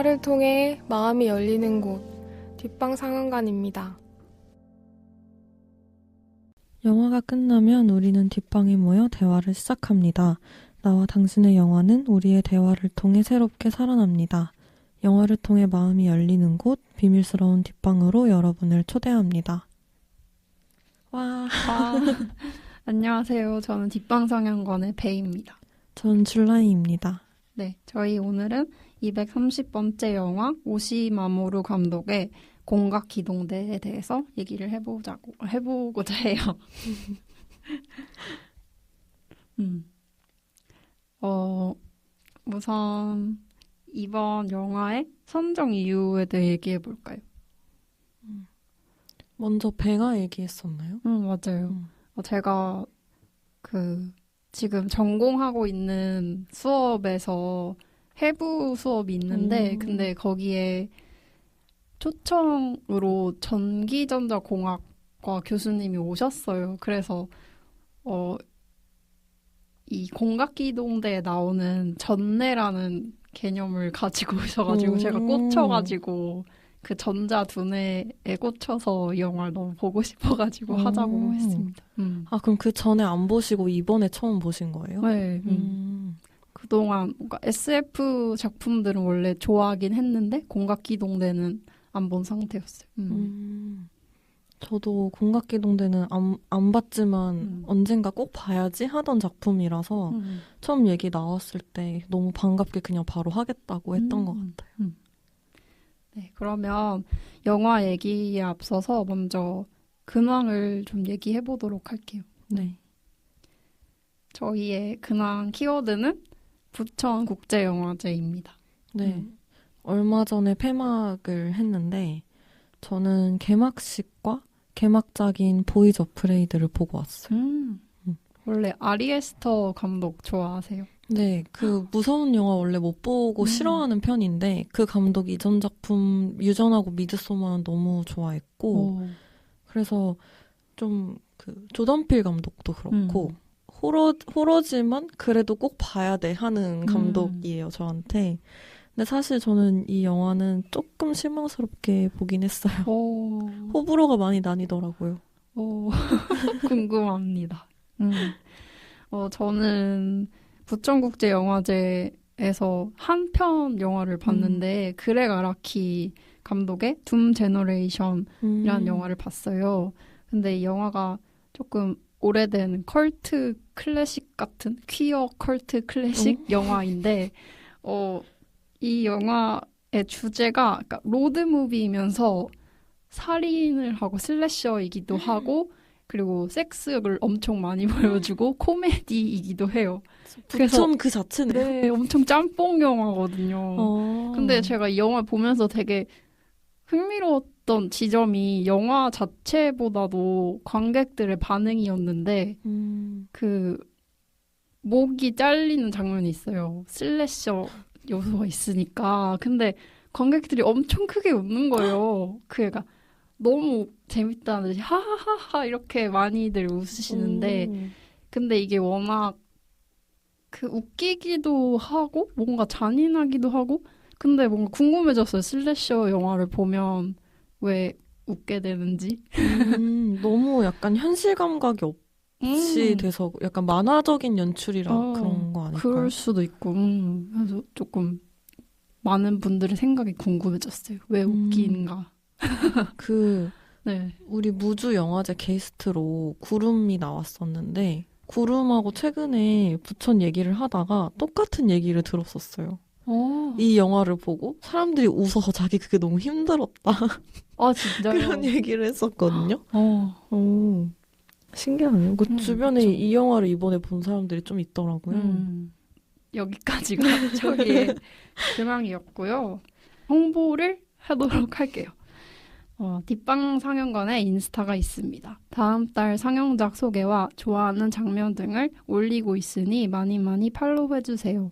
영화를 통해 마음이 열리는 곳, 뒷방 상영관입니다. 영화가 끝나면 우리는 뒷방에 모여 대화를 시작합니다. 나와 당신의 영화는 우리의 대화를 통해 새롭게 살아납니다. 영화를 통해 마음이 열리는 곳, 비밀스러운 뒷방으로 여러분을 초대합니다. 와. 안녕하세요. 저는 뒷방 상영관의 배입니다. 전 줄라이입니다. 네, 저희 오늘은 230번째 영화 오시마모루 감독의 공각기동대에 대해서 얘기를 해보고자 해요. 우선 이번 영화의 선정 이유에 대해 얘기해 볼까요? 먼저 배가 얘기했었나요? 맞아요. 제가 지금 전공하고 있는 수업에서 해부 수업이 있는데 근데 거기에 초청으로 전기전자공학과 교수님이 오셨어요. 그래서 이 공각기동대에 나오는 전내라는 개념을 가지고 오셔가지고 제가 꽂혀가지고 그 전자 두뇌에 꽂혀서 이 영화를 너무 보고 싶어가지고 하자고 했습니다. 아, 그럼 그 전에 안 보시고 이번에 처음 보신 거예요? 네. 그동안 뭔가 SF 작품들은 원래 좋아하긴 했는데 공각기동대는 안 본 상태였어요. 저도 공각기동대는 안 봤지만 언젠가 꼭 봐야지 하던 작품이라서 처음 얘기 나왔을 때 너무 반갑게 그냥 바로 하겠다고 했던 것 같아요. 네, 그러면 영화 얘기에 앞서서 먼저 근황을 좀 얘기해 보도록 할게요. 네. 저희의 근황 키워드는 부천국제영화제입니다. 네. 얼마 전에 폐막을 했는데 저는 개막식과 개막작인 보이즈 어프레이드를 보고 왔어요. 원래 아리 에스터 감독 좋아하세요? 네, 그 무서운 영화 원래 못 보고 싫어하는 편인데 그 감독 이전 작품 유전하고 미드소마는 너무 좋아했고 그래서 좀 그 조던 필 감독도 그렇고 호러지만 그래도 꼭 봐야 돼 하는 감독이에요, 저한테. 근데 사실 저는 이 영화는 조금 실망스럽게 보긴 했어요. 호불호가 많이 나뉘더라고요. 궁금합니다. 저는 부천국제영화제에서 한 편 영화를 봤는데 그렉 아라키 감독의 둠 제너레이션이라는 영화를 봤어요. 근데 이 영화가 조금 오래된 컬트 클래식 같은 퀴어 컬트 클래식 영화인데 이 영화의 주제가 그러니까 로드무비이면서 살인을 하고 슬래셔이기도 하고 그리고 섹스를 엄청 많이 보여주고 코미디이기도 해요. 부천 그 자체네요. 네, 엄청 짬뽕 영화거든요. 근데 제가 이 영화 보면서 되게 흥미로웠던 지점이 영화 자체보다도 관객들의 반응이었는데 그 목이 잘리는 장면이 있어요. 슬래셔 요소가 있으니까. 근데 관객들이 엄청 크게 웃는 거예요. 그러니까 너무 재밌다는 듯이 하하하하 이렇게 많이들 웃으시는데 근데 이게 워낙 그 웃기기도 하고 뭔가 잔인하기도 하고 근데 뭔가 궁금해졌어요. 슬래셔 영화를 보면 왜 웃게 되는지. 너무 약간 현실 감각이 없이 돼서 약간 만화적인 연출이라 그런 거 아닐까요? 그럴 수도 있고. 그래서 조금 많은 분들의 생각이 궁금해졌어요. 왜 웃긴가. 네. 우리 무주 영화제 게스트로 구름이 나왔었는데 구름하고 최근에 부천 얘기를 하다가 똑같은 얘기를 들었었어요. 이 영화를 보고 사람들이 웃어서 자기 그게 너무 힘들었다. 아, 진짜요? 그런 얘기를 했었거든요. 신기하네요. 그 주변에 그렇죠. 이 영화를 이번에 본 사람들이 좀 있더라고요. 여기까지가 저희의 근황이었고요. 홍보를 하도록 할게요. 뒷방 상영관에 인스타가 있습니다. 다음 달 상영작 소개와 좋아하는 장면 등을 올리고 있으니 많이 많이 팔로우해주세요.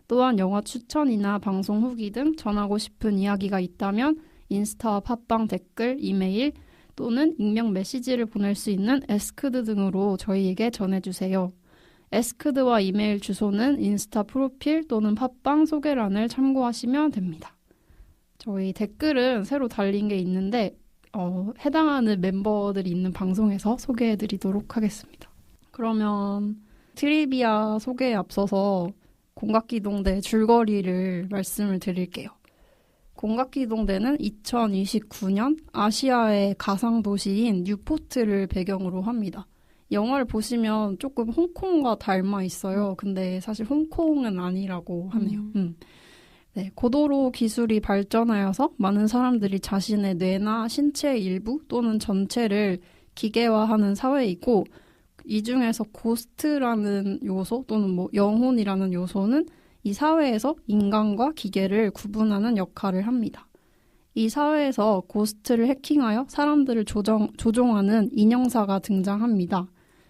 또한 영화 추천이나 방송 후기 등 전하고 싶은 이야기가 있다면 인스타와 팟빵 댓글, 이메일 또는 익명 메시지를 보낼 수 있는 에스크드 등으로 저희에게 전해주세요. 에스크드와 이메일 주소는 인스타 프로필 또는 팟빵 소개란을 참고하시면 됩니다. 저희 댓글은 새로 달린 게 있는데 해당하는 멤버들이 있는 방송에서 소개해드리도록 하겠습니다. 그러면 트리비아 소개에 앞서서 공각기동대 줄거리를 말씀을 드릴게요. 공각기동대는 2029년 아시아의 가상도시인 뉴포트를 배경으로 합니다. 영화를 보시면 조금 홍콩과 닮아 있어요. 근데 사실 홍콩은 아니라고 하네요. 네, 고도로 기술이 발전하여서 많은 사람들이 자신의 뇌나 신체의 일부 또는 전체를 기계화하는 사회이고, 이 중에서 고스트라는 요소 또는 뭐 영혼이라는 요소는 이 사회에서 인간과 기계를 구분하는 역할을 합니다. 이 사회에서 고스트를 해킹하여 사람들을 조종하는 인형사가 등장합니다.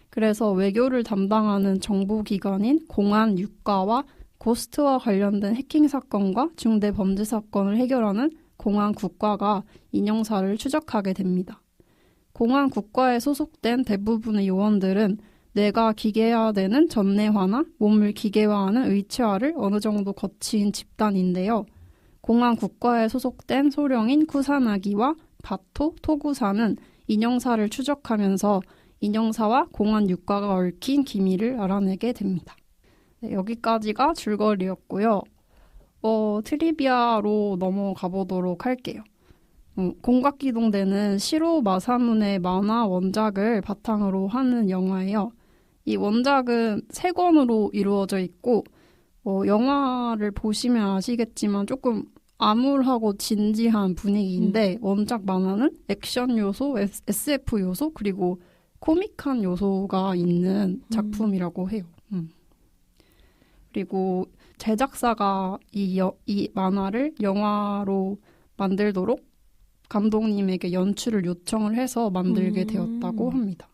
그래서 외교를 담당하는 정보기관인 공안 육가와 고스트와 관련된 해킹 사건과 중대 범죄 사건을 해결하는 공안 국가가 인형사를 추적하게 됩니다. 공안 국가에 소속된 대부분의 요원들은 뇌가 기계화되는 전내화나 몸을 기계화하는 의체화를 어느 정도 거친 집단인데요. 공안 국가에 소속된 소령인 쿠사나기와 바토, 토구사는 인형사를 추적하면서 인형사와 공안 육가가 얽힌 기밀을 알아내게 됩니다. 네, 여기까지가 줄거리였고요. 트리비아로 넘어가 보도록 할게요. 공각기동대는 시로 마사문의 만화 원작을 바탕으로 하는 영화예요. 이 원작은 3권으로 이루어져 있고 영화를 보시면 아시겠지만 조금 암울하고 진지한 분위기인데 원작 만화는 액션 요소, SF 요소 그리고 코믹한 요소가 있는 작품이라고 해요. 그리고 제작사가 이 만화를 영화로 만들도록 감독님에게 연출을 요청을 해서 만들게 되었다고 합니다.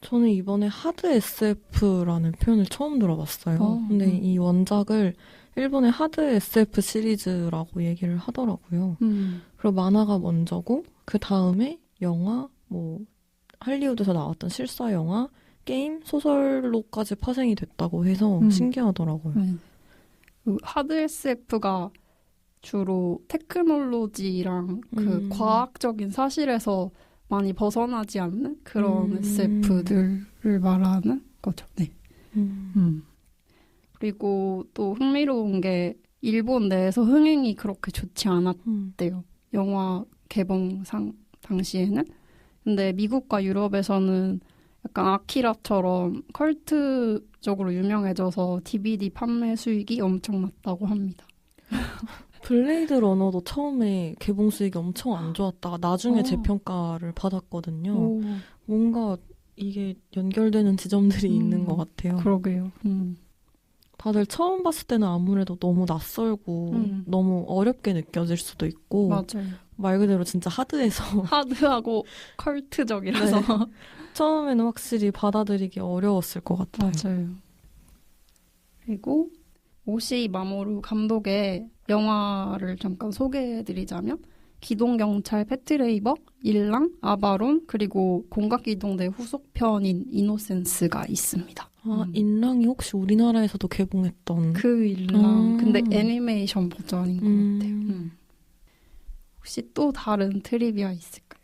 저는 이번에 하드 SF라는 표현을 처음 들어봤어요. 근데 이 원작을 일본의 하드 SF 시리즈라고 얘기를 하더라고요. 그리고 만화가 먼저고 그 다음에 영화, 뭐 할리우드에서 나왔던 실사 영화, 게임, 소설로까지 파생이 됐다고 해서 신기하더라고요. 하드 SF가 주로 테크놀로지랑 그 과학적인 사실에서 많이 벗어나지 않는 그런 SF들을 말하는 거죠. 네. 그리고 또 흥미로운 게 일본 내에서 흥행이 그렇게 좋지 않았대요. 영화 개봉상 당시에는. 근데 미국과 유럽에서는 약간 아키라처럼 컬트적으로 유명해져서 DVD 판매 수익이 엄청났다고 합니다. 블레이드 러너도 처음에 개봉 수익이 엄청 안 좋았다가 나중에 재평가를 받았거든요. 오. 뭔가 이게 연결되는 지점들이 있는 것 같아요. 그러게요. 다들 처음 봤을 때는 아무래도 너무 낯설고 너무 어렵게 느껴질 수도 있고 맞아요. 말 그대로 진짜 하드해서 하드하고 컬트적이라서 네. 처음에는 확실히 받아들이기 어려웠을 것 같아요. 맞아요. 그리고 오시 마모루 감독의 영화를 잠깐 소개해드리자면 기동경찰 패트레이버, 일랑, 아바론, 그리고 공각기동대 후속편인 이노센스가 있습니다. 인랑이 혹시 우리나라에서도 개봉했던 그 일랑, 근데 애니메이션 버전인 것 같아요. 혹시 또 다른 트리비아 있을까요?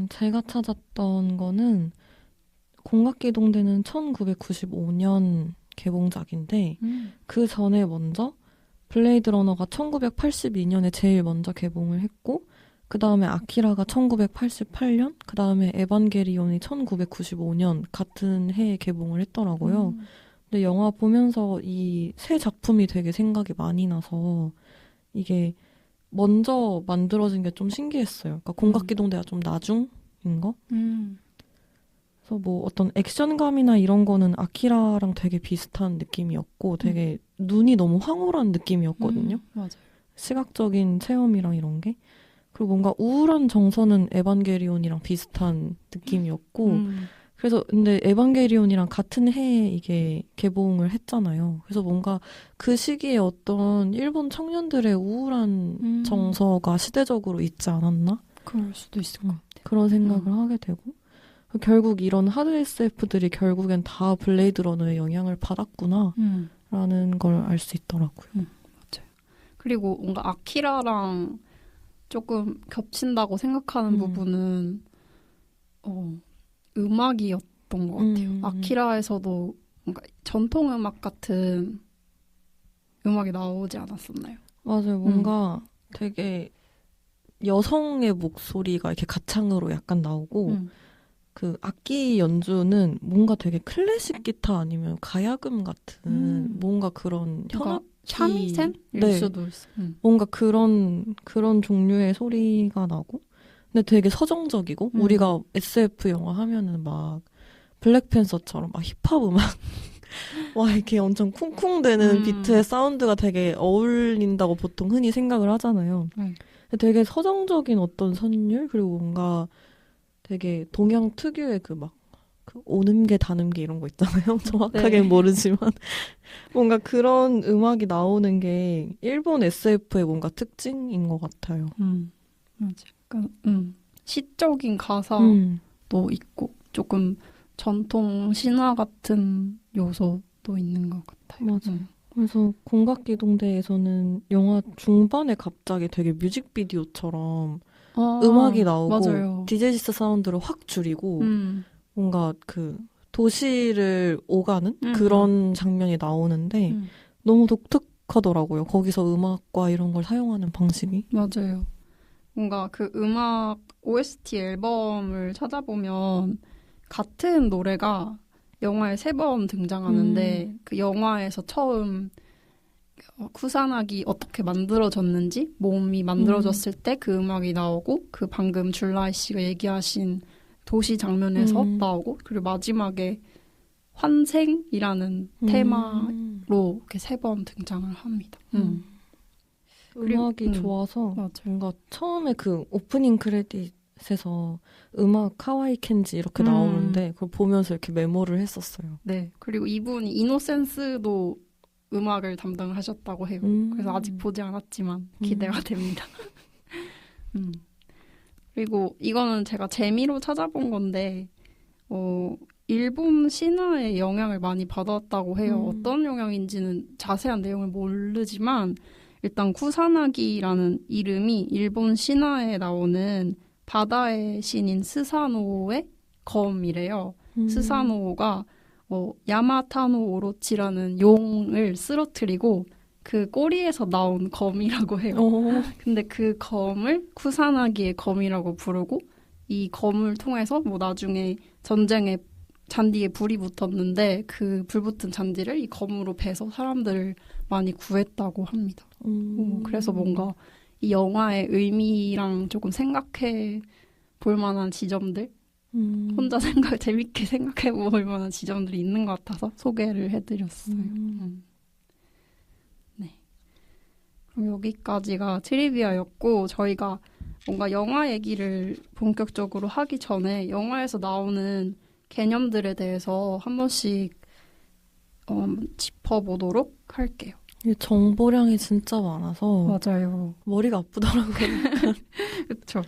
제가 찾았던 거는 공각기동대는 1995년 개봉작인데 그 전에 먼저 블레이드 러너가 1982년에 제일 먼저 개봉을 했고 그 다음에 아키라가 1988년 그 다음에 에반게리온이 1995년 같은 해에 개봉을 했더라고요. 근데 영화 보면서 이 세 작품이 되게 생각이 많이 나서 이게 먼저 만들어진 게 좀 신기했어요. 그러니까 공각기동대가 좀 나중인 거? 그래서 뭐 어떤 액션감이나 이런 거는 아키라랑 되게 비슷한 느낌이었고 되게 눈이 너무 황홀한 느낌이었거든요. 맞아요. 시각적인 체험이랑 이런 게. 그리고 뭔가 우울한 정서는 에반게리온이랑 비슷한 느낌이었고 그래서 근데 에반게리온이랑 같은 해에 이게 개봉을 했잖아요. 그래서 뭔가 그 시기에 어떤 일본 청년들의 우울한 정서가 시대적으로 있지 않았나? 그럴 수도 있을 것 같아요. 그런 생각을 하게 되고 결국 이런 하드 SF들이 결국엔 다 블레이드 러너의 영향을 받았구나 라는 걸 알 수 있더라고요. 맞아요. 그리고 뭔가 아키라랑 조금 겹친다고 생각하는 부분은 음악이었던 것 같아요. 아키라에서도 뭔가 전통 음악 같은 음악이 나오지 않았었나요? 맞아요. 뭔가 되게 여성의 목소리가 이렇게 가창으로 약간 나오고 그 악기 연주는 뭔가 되게 클래식 기타 아니면 가야금 같은 뭔가 그런 현악기 샤미센일 네. 수도 있어. 뭔가 그런 종류의 소리가 나고 근데 되게 서정적이고 우리가 SF 영화 하면은 막 블랙팬서처럼 막 힙합 음악 와 이렇게 엄청 쿵쿵대는 비트의 사운드가 되게 어울린다고 보통 흔히 생각을 하잖아요. 되게 서정적인 어떤 선율 그리고 뭔가 되게 동양 특유의 그 막 그 오음계 다음계 이런 거 있잖아요. 정확하게 모르지만 뭔가 그런 음악이 나오는 게 일본 SF의 뭔가 특징인 것 같아요. 맞아. 약간 시적인 가사도 있고 조금 전통 신화 같은 요소도 있는 것 같아요. 맞아요. 그래서 공각기동대에서는 영화 중반에 갑자기 되게 뮤직비디오처럼 음악이 나오고 맞아요. 디제시스 사운드를 확 줄이고 뭔가 그 도시를 오가는 그런 장면이 나오는데 너무 독특하더라고요. 거기서 음악과 이런 걸 사용하는 방식이. 맞아요. 뭔가 그 음악 OST 앨범을 찾아보면 같은 노래가 영화에 3번 등장하는데 그 영화에서 처음 쿠사나기 어떻게 만들어졌는지 몸이 만들어졌을 때 그 음악이 나오고 그 방금 줄라이 씨가 얘기하신 도시 장면에서 나오고 그리고 마지막에 환생이라는 테마로 이렇게 3번 등장을 합니다. 음악이 좋아서 맞아요. 뭔가 처음에 그 오프닝 크레딧에서 음악 카와이 켄지 이렇게 나오는데 그걸 보면서 이렇게 메모를 했었어요. 네. 그리고 이분이 이노센스도 음악을 담당을 하셨다고 해요. 그래서 아직 보지 않았지만 기대가 됩니다. 그리고 이거는 제가 재미로 찾아본 건데 일본 신화의 영향을 많이 받았다고 해요. 어떤 영향인지는 자세한 내용을 모르지만 일단 쿠사나기라는 이름이 일본 신화에 나오는 바다의 신인 스사노의 검이래요. 스사노가 야마타노 오로치라는 용을 쓰러뜨리고 그 꼬리에서 나온 검이라고 해요. 근데 그 검을 쿠사나기의 검이라고 부르고 이 검을 통해서 뭐 나중에 전쟁에 잔디에 불이 붙었는데 그 불붙은 잔디를 이 검으로 베서 사람들을 많이 구했다고 합니다. 그래서 뭔가 이 영화의 의미랑 조금 생각해 볼 만한 지점들 혼자 재밌게 생각해 볼 만한 지점들이 있는 것 같아서 소개를 해드렸어요. 네. 그럼 여기까지가 트리비아였고 저희가 뭔가 영화 얘기를 본격적으로 하기 전에 영화에서 나오는 개념들에 대해서 한 번씩 짚어보도록 할게요. 정보량이 진짜 많아서 맞아요. 머리가 아프더라고요. 그렇죠.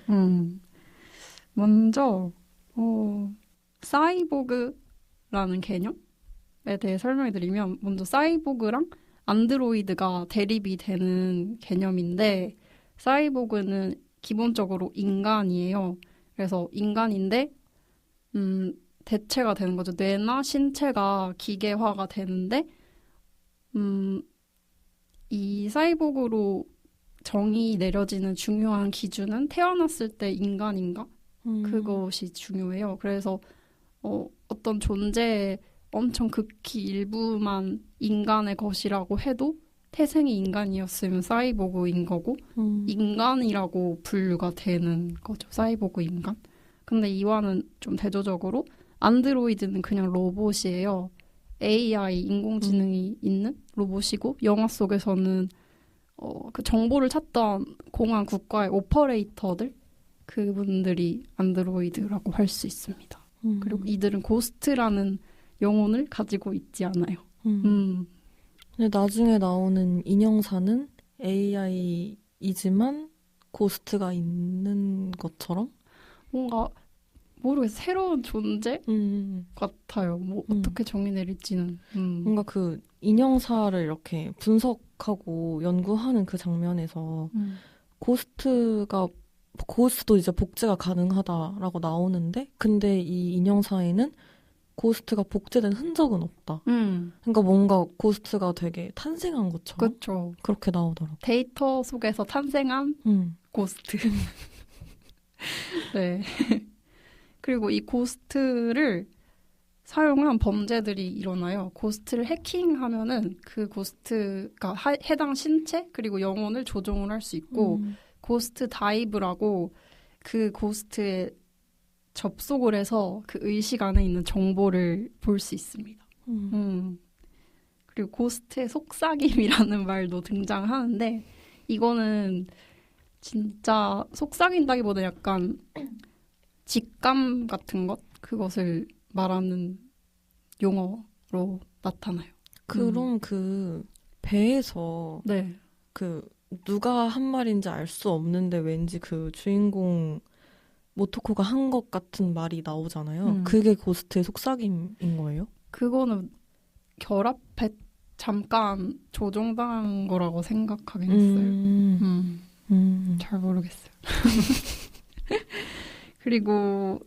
먼저 사이보그라는 개념에 대해 설명해 드리면 먼저 사이보그랑 안드로이드가 대립이 되는 개념인데 사이보그는 기본적으로 인간이에요. 그래서 인간인데 대체가 되는 거죠. 뇌나 신체가 기계화가 되는데 이 사이보그로 정의 내려지는 중요한 기준은 태어났을 때 인간인가? 그것이 중요해요. 그래서 어떤 존재의 엄청 극히 일부만 인간의 것이라고 해도 태생이 인간이었으면 사이보그인 거고 인간이라고 분류가 되는 거죠. 사이보그 인간. 근데 이와는 좀 대조적으로 안드로이드는 그냥 로봇이에요. AI, 인공지능이 있는 로봇이고 영화 속에서는 그 정보를 찾던 공안 국가의 오퍼레이터들 그분들이 안드로이드라고 할 수 있습니다. 그리고 이들은 고스트라는 영혼을 가지고 있지 않아요. 근데 나중에 나오는 인형사는 AI이지만 고스트가 있는 것처럼? 뭔가 모르겠어요. 새로운 존재 음. 같아요. 뭐 어떻게 정의 내릴지는. 뭔가 그 인형사를 이렇게 분석하고 연구하는 그 장면에서 고스트도 이제 복제가 가능하다라고 나오는데, 근데 이 인형사에는 고스트가 복제된 흔적은 없다. 그러니까 뭔가 고스트가 되게 탄생한 것처럼 그렇죠. 그렇게 나오더라고. 데이터 속에서 탄생한 고스트. 네. 그리고 이 고스트를 사용한 범죄들이 일어나요. 고스트를 해킹하면은 그 고스트가 해당 신체 그리고 영혼을 조종을 할 수 있고, 고스트 다이브라고 그 고스트에 접속을 해서 그 의식 안에 있는 정보를 볼 수 있습니다. 그리고 고스트의 속삭임이라는 말도 등장하는데, 이거는 진짜 속삭인다기보다 약간 직감 같은 것? 그것을 말하는 용어로 나타나요. 그럼 그 배에서 네. 그 누가 한 말인지 알 수 없는데 왠지 그 주인공 모토코가 한 것 같은 말이 나오잖아요. 그게 고스트의 속삭임인 거예요? 그거는 결합에 잠깐 조종당한 거라고 생각하긴 했어요. 잘 모르겠어요. 그리고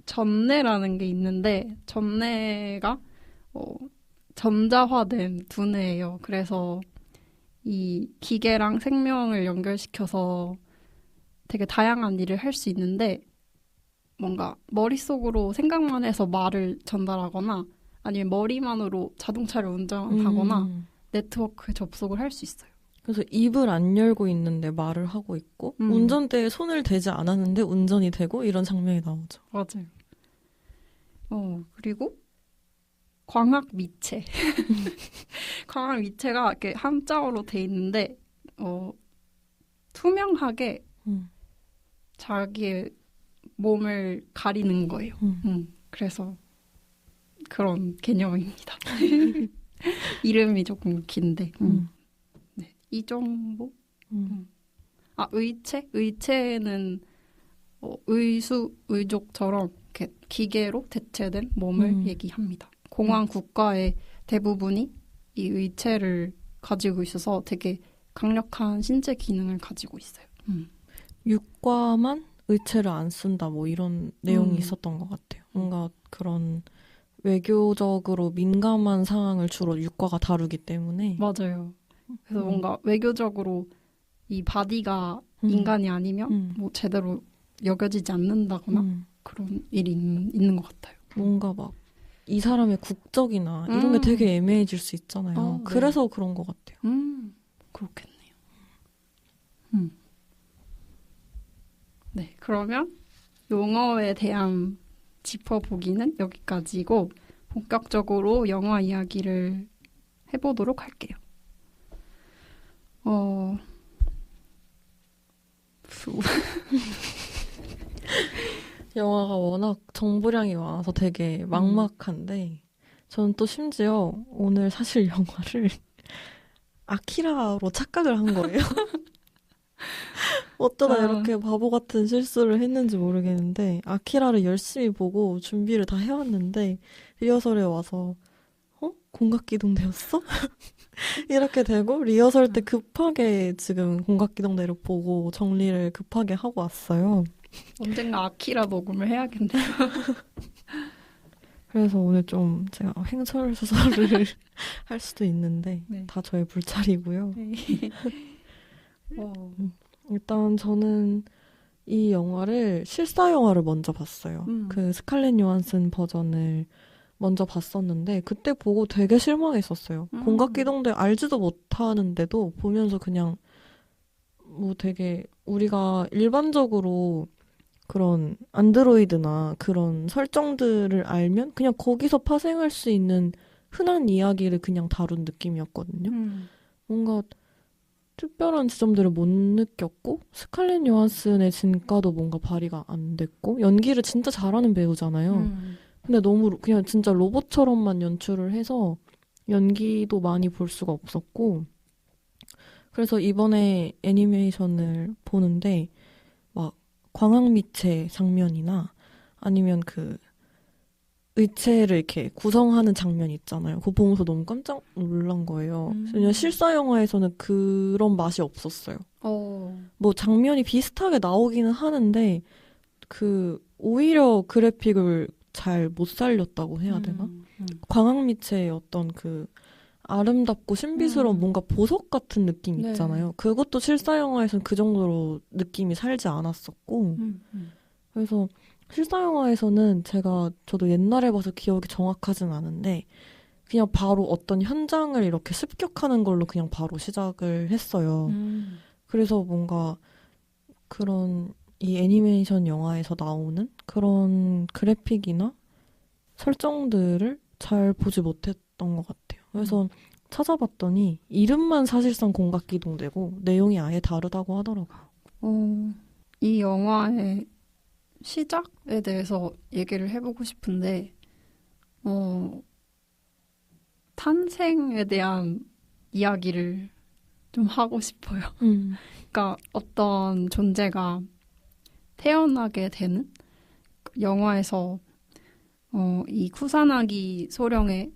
전뇌라는 게 있는데, 전뇌가 전자화된 두뇌예요. 그래서 이 기계랑 생명을 연결시켜서 되게 다양한 일을 할 수 있는데, 뭔가 머릿속으로 생각만 해서 말을 전달하거나 아니면 머리만으로 자동차를 운전하거나 네트워크에 접속을 할 수 있어요. 그래서 입을 안 열고 있는데 말을 하고 있고, 운전대에 손을 대지 않았는데 운전이 되고, 이런 장면이 나오죠. 맞아요. 그리고 광학 미체. 광학 미체가 이렇게 한자어로 돼 있는데, 투명하게 자기의 몸을 가리는 거예요. 그래서 그런 개념입니다. 이름이 조금 긴데. 네, 이 정도? 의체? 의체는 의수, 의족처럼 이렇게 기계로 대체된 몸을 얘기합니다. 공안 국가의 대부분이 이 의체를 가지고 있어서 되게 강력한 신체 기능을 가지고 있어요. 육과만 의체를 안 쓴다, 뭐 이런 내용이 있었던 것 같아요. 뭔가 그런 외교적으로 민감한 상황을 주로 육과가 다루기 때문에. 맞아요. 그래서 뭔가 외교적으로 이 바디가 인간이 아니면 뭐 제대로 여겨지지 않는다거나 그런 일이 있는 것 같아요. 뭔가 막 이 사람의 국적이나 이런 게 되게 애매해질 수 있잖아요. 네. 그래서 그런 것 같아요. 그렇겠네요. 네, 그러면 용어에 대한 짚어보기는 여기까지고, 본격적으로 영화 이야기를 해보도록 할게요. 영화가 워낙 정보량이 많아서 되게 막막한데, 저는 또 심지어 오늘 사실 영화를 아키라로 착각을 한 거예요. 어쩌다 이렇게 바보 같은 실수를 했는지 모르겠는데, 아키라를 열심히 보고 준비를 다 해왔는데 리허설에 와서 공각기동대였어? 이렇게 되고, 리허설 때 급하게 지금 공각기동대를 보고 정리를 급하게 하고 왔어요. 언젠가 아키라 녹음을 해야겠네요. 그래서 오늘 좀 제가 횡설수설을 할 수도 있는데, 네. 다 저의 불찰이고요. 네. 일단 저는 이 영화를 실사 영화를 먼저 봤어요. 그 스칼렛 요한슨 버전을 먼저 봤었는데, 그때 보고 되게 실망했었어요. 공각기동대 알지도 못하는데도 보면서 그냥 뭐 되게 우리가 일반적으로 그런 안드로이드나 그런 설정들을 알면 그냥 거기서 파생할 수 있는 흔한 이야기를 그냥 다룬 느낌이었거든요. 뭔가 특별한 지점들을 못 느꼈고, 스칼렛 요한슨의 진가도 뭔가 발휘가 안 됐고, 연기를 진짜 잘하는 배우잖아요. 근데 너무 그냥 진짜 로봇처럼만 연출을 해서 연기도 많이 볼 수가 없었고, 그래서 이번에 애니메이션을 보는데 막 광학미체 장면이나 아니면 그 의체를 이렇게 구성하는 장면 있잖아요. 그거 보면서 너무 깜짝 놀란 거예요. 왜냐면 실사 영화에서는 그런 맛이 없었어요. 뭐 장면이 비슷하게 나오기는 하는데 오히려 그래픽을 잘 못 살렸다고 해야 되나? 광학미체의 어떤 그 아름답고 신비스러운 뭔가 보석 같은 느낌 있잖아요. 그것도 실사 영화에서는 그 정도로 느낌이 살지 않았었고 그래서 실사 영화에서는 저도 옛날에 봐서 기억이 정확하진 않은데 그냥 바로 어떤 현장을 이렇게 습격하는 걸로 그냥 바로 시작을 했어요. 그래서 뭔가 그런 이 애니메이션 영화에서 나오는 그런 그래픽이나 설정들을 잘 보지 못했던 것 같아요. 그래서 찾아봤더니 이름만 사실상 공각기동되고 내용이 아예 다르다고 하더라고요. 이 영화의 시작에 대해서 얘기를 해보고 싶은데 탄생에 대한 이야기를 좀 하고 싶어요. 그러니까 어떤 존재가 태어나게 되는 영화에서 이 쿠사나기 소령의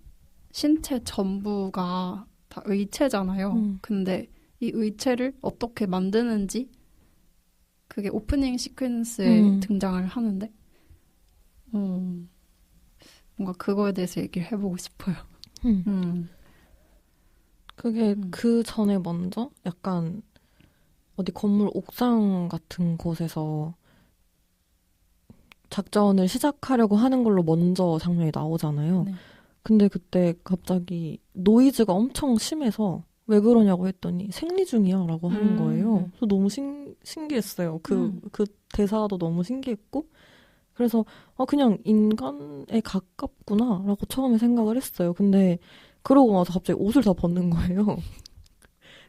신체 전부가 다 의체잖아요. 근데 이 의체를 어떻게 만드는지 그게 오프닝 시퀀스에 등장을 하는데 뭔가 그거에 대해서 얘기를 해보고 싶어요. 그게 그 전에 먼저 약간 어디 건물 옥상 같은 곳에서 작전을 시작하려고 하는 걸로 먼저 장면이 나오잖아요. 네. 근데 그때 갑자기 노이즈가 엄청 심해서 왜 그러냐고 했더니 생리 중이야 라고 하는 거예요. 그래서 너무 신기했어요. 그 대사도 너무 신기했고 그래서 그냥 인간에 가깝구나 라고 처음에 생각을 했어요. 근데 그러고 나서 갑자기 옷을 다 벗는 거예요.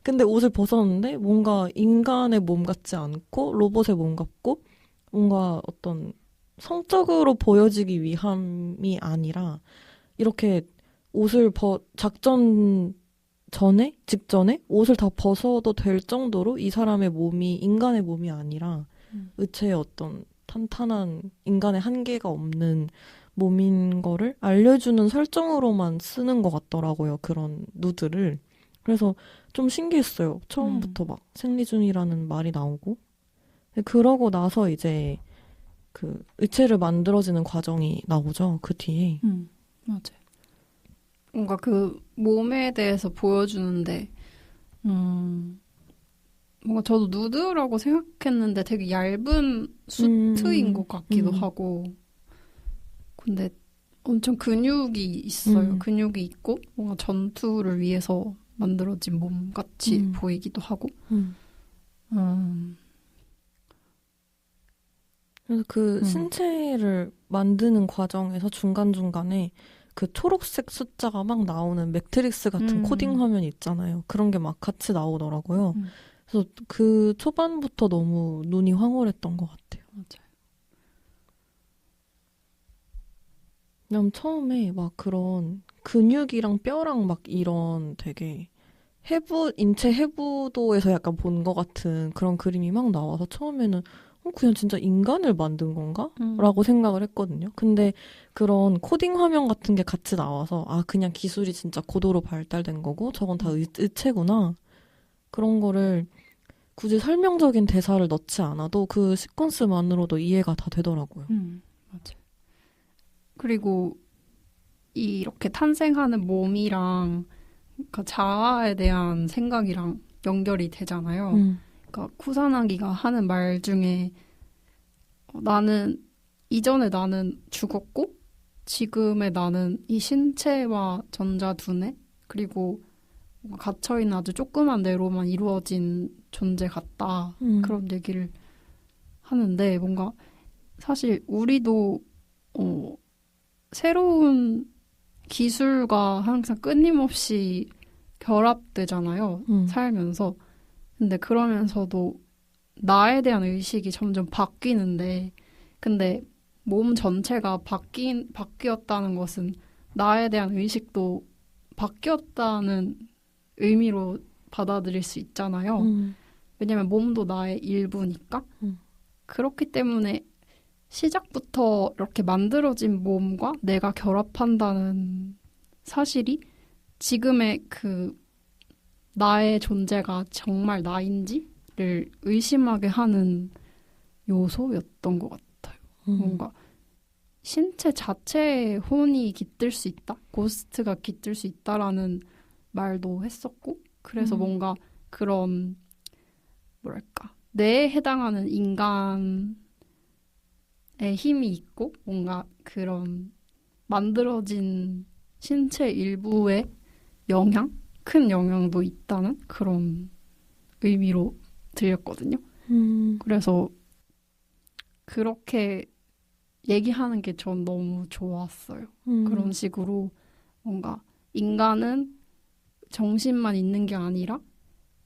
근데 옷을 벗었는데 뭔가 인간의 몸 같지 않고 로봇의 몸 같고 뭔가 어떤 성적으로 보여지기 위함이 아니라 이렇게 옷을 작전 직전에 옷을 다 벗어도 될 정도로 이 사람의 몸이 인간의 몸이 아니라 의체의 어떤 탄탄한 인간의 한계가 없는 몸인 거를 알려주는 설정으로만 쓰는 것 같더라고요. 그런 누드를. 그래서 좀 신기했어요. 처음부터 막 생리 중이라는 말이 나오고. 그러고 나서 이제 그 의체를 만들어지는 과정이 나오죠. 그 뒤에. 맞아요. 뭔가 그 몸에 대해서 보여주는데 뭔가 저도 누드라고 생각했는데 되게 얇은 수트인 것 같기도 하고 근데 엄청 근육이 있어요. 근육이 있고 뭔가 전투를 위해서 만들어진 몸 같이 보이기도 하고 그래서 그 신체를 만드는 과정에서 중간중간에 그 초록색 숫자가 막 나오는 매트릭스 같은 코딩 화면 있잖아요. 그런 게 막 같이 나오더라고요. 그래서 그 초반부터 너무 눈이 황홀했던 것 같아요. 맞아요. 그냥 처음에 막 그런 근육이랑 뼈랑 막 이런 되게 인체 해부도에서 약간 본 것 같은 그런 그림이 막 나와서 처음에는 그냥 진짜 인간을 만든 건가? 라고 생각을 했거든요. 근데 그런 코딩 화면 같은 게 같이 나와서 그냥 기술이 진짜 고도로 발달된 거고 저건 다 의체구나. 그런 거를 굳이 설명적인 대사를 넣지 않아도 그 시퀀스만으로도 이해가 다 되더라고요. 맞아요. 그리고 이렇게 탄생하는 몸이랑 그러니까 자아에 대한 생각이랑 연결이 되잖아요. 그러니까 쿠사나기가 하는 말 중에 이전에 나는 죽었고 지금의 나는 이 신체와 전자 두뇌 그리고 갇혀있는 아주 조그만 뇌로만 이루어진 존재 같다. 그런 얘기를 하는데 뭔가 사실 우리도 새로운 기술과 항상 끊임없이 결합되잖아요. 살면서. 근데 그러면서도 나에 대한 의식이 점점 바뀌는데 근데 몸 전체가 바뀌었다는 것은 나에 대한 의식도 바뀌었다는 의미로 받아들일 수 있잖아요. 왜냐면 몸도 나의 일부니까. 그렇기 때문에 시작부터 이렇게 만들어진 몸과 내가 결합한다는 사실이 지금의 그 나의 존재가 정말 나인지를 의심하게 하는 요소였던 것 같아요. 뭔가 신체 자체에 혼이 깃들 수 있다, 고스트가 깃들 수 있다라는 말도 했었고, 그래서 뭔가 그런 뭐랄까 뇌에 해당하는 인간의 힘이 있고 뭔가 그런 만들어진 신체 일부의 영향, 큰 영향도 있다는 그런 의미로 들렸거든요. 그래서 그렇게 얘기하는 게 전 너무 좋았어요. 그런 식으로 뭔가 인간은 정신만 있는 게 아니라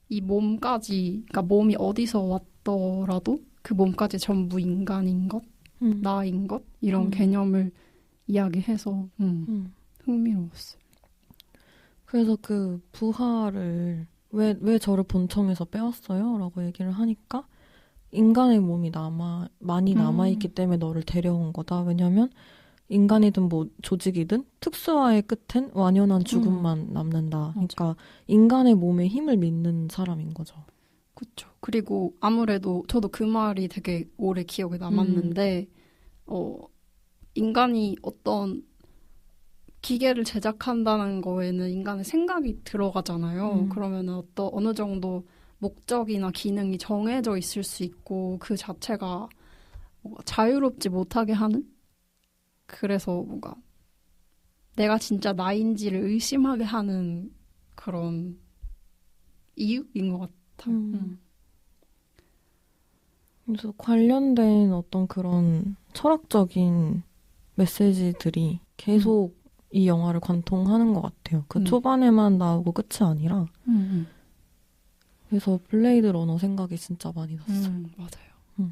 이 몸까지, 그러니까 몸이 어디서 왔더라도 그 몸까지 전부 인간인 것, 나인 것, 이런 개념을 이야기해서 흥미로웠어요. 그래서 그 부하를 왜 저를 본청에서 빼왔어요? 라고 얘기를 하니까 인간의 몸이 많이 남아있기 때문에 너를 데려온 거다. 왜냐면 인간이든 뭐 조직이든 특수화의 끝엔 완연한 죽음만 남는다. 그러니까 인간의 몸에 힘을 믿는 사람인 거죠. 그렇죠. 그리고 아무래도 저도 그 말이 되게 오래 기억에 남았는데 인간이 어떤 기계를 제작한다는 거에는 인간의 생각이 들어가잖아요. 그러면 어느 정도 목적이나 기능이 정해져 있을 수 있고 그 자체가 자유롭지 못하게 하는? 그래서 뭔가 내가 진짜 나인지를 의심하게 하는 그런 이유인 것 같아요. 그래서 관련된 어떤 그런 철학적인 메시지들이 계속 이 영화를 관통하는 것 같아요. 그 초반에만 나오고 끝이 아니라. 그래서 블레이드 러너 생각이 진짜 많이 났어요. 맞아요.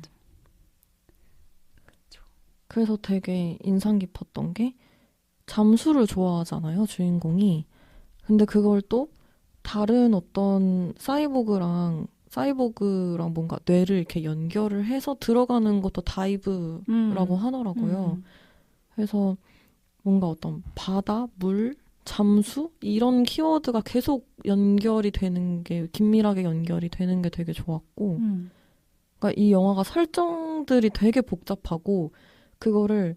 그래서 되게 인상 깊었던 게 잠수를 좋아하잖아요, 주인공이. 근데 그걸 또 다른 어떤 사이보그랑 뭔가 뇌를 이렇게 연결을 해서 들어가는 것도 다이브라고 하더라고요. 그래서 뭔가 어떤 바다, 물, 잠수 이런 키워드가 계속 연결이 되는 게 긴밀하게 연결이 되는 게 되게 좋았고 그러니까 이 영화가 설정들이 되게 복잡하고 그거를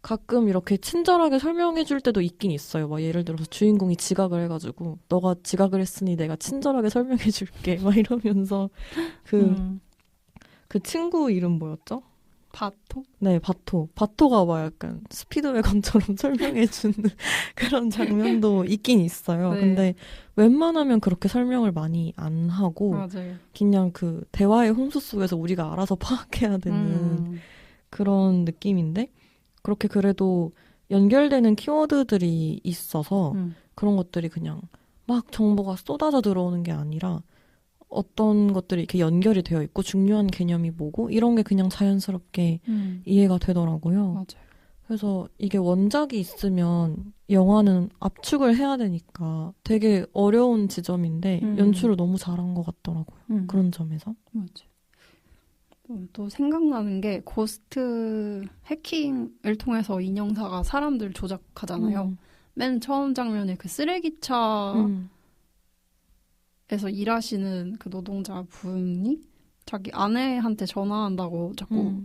가끔 이렇게 친절하게 설명해 줄 때도 있긴 있어요. 막 예를 들어서 주인공이 지각을 해가지고 너가 지각을 했으니 내가 친절하게 설명해 줄게 막 이러면서 그 친구 이름 뭐였죠? 바토? 네, 바토가 막 약간 스피드웨건처럼 설명해주는 그런 장면도 있긴 있어요. 네. 근데 웬만하면 그렇게 설명을 많이 안 하고 맞아요. 그냥 그 대화의 홍수 속에서 우리가 알아서 파악해야 되는 그런 느낌인데 그렇게 그래도 연결되는 키워드들이 있어서 그런 것들이 그냥 막 정보가 쏟아져 들어오는 게 아니라 어떤 것들이 이렇게 연결이 되어 있고 중요한 개념이 뭐고 이런 게 그냥 자연스럽게 이해가 되더라고요. 맞아요. 그래서 이게 원작이 있으면 영화는 압축을 해야 되니까 되게 어려운 지점인데 연출을 너무 잘한 것 같더라고요. 그런 점에서. 맞아요. 또 생각나는 게 고스트 해킹을 통해서 인형사가 사람들 조작하잖아요. 맨 처음 장면에 그 쓰레기차에서 일하시는 그 노동자분이 자기 아내한테 전화한다고 자꾸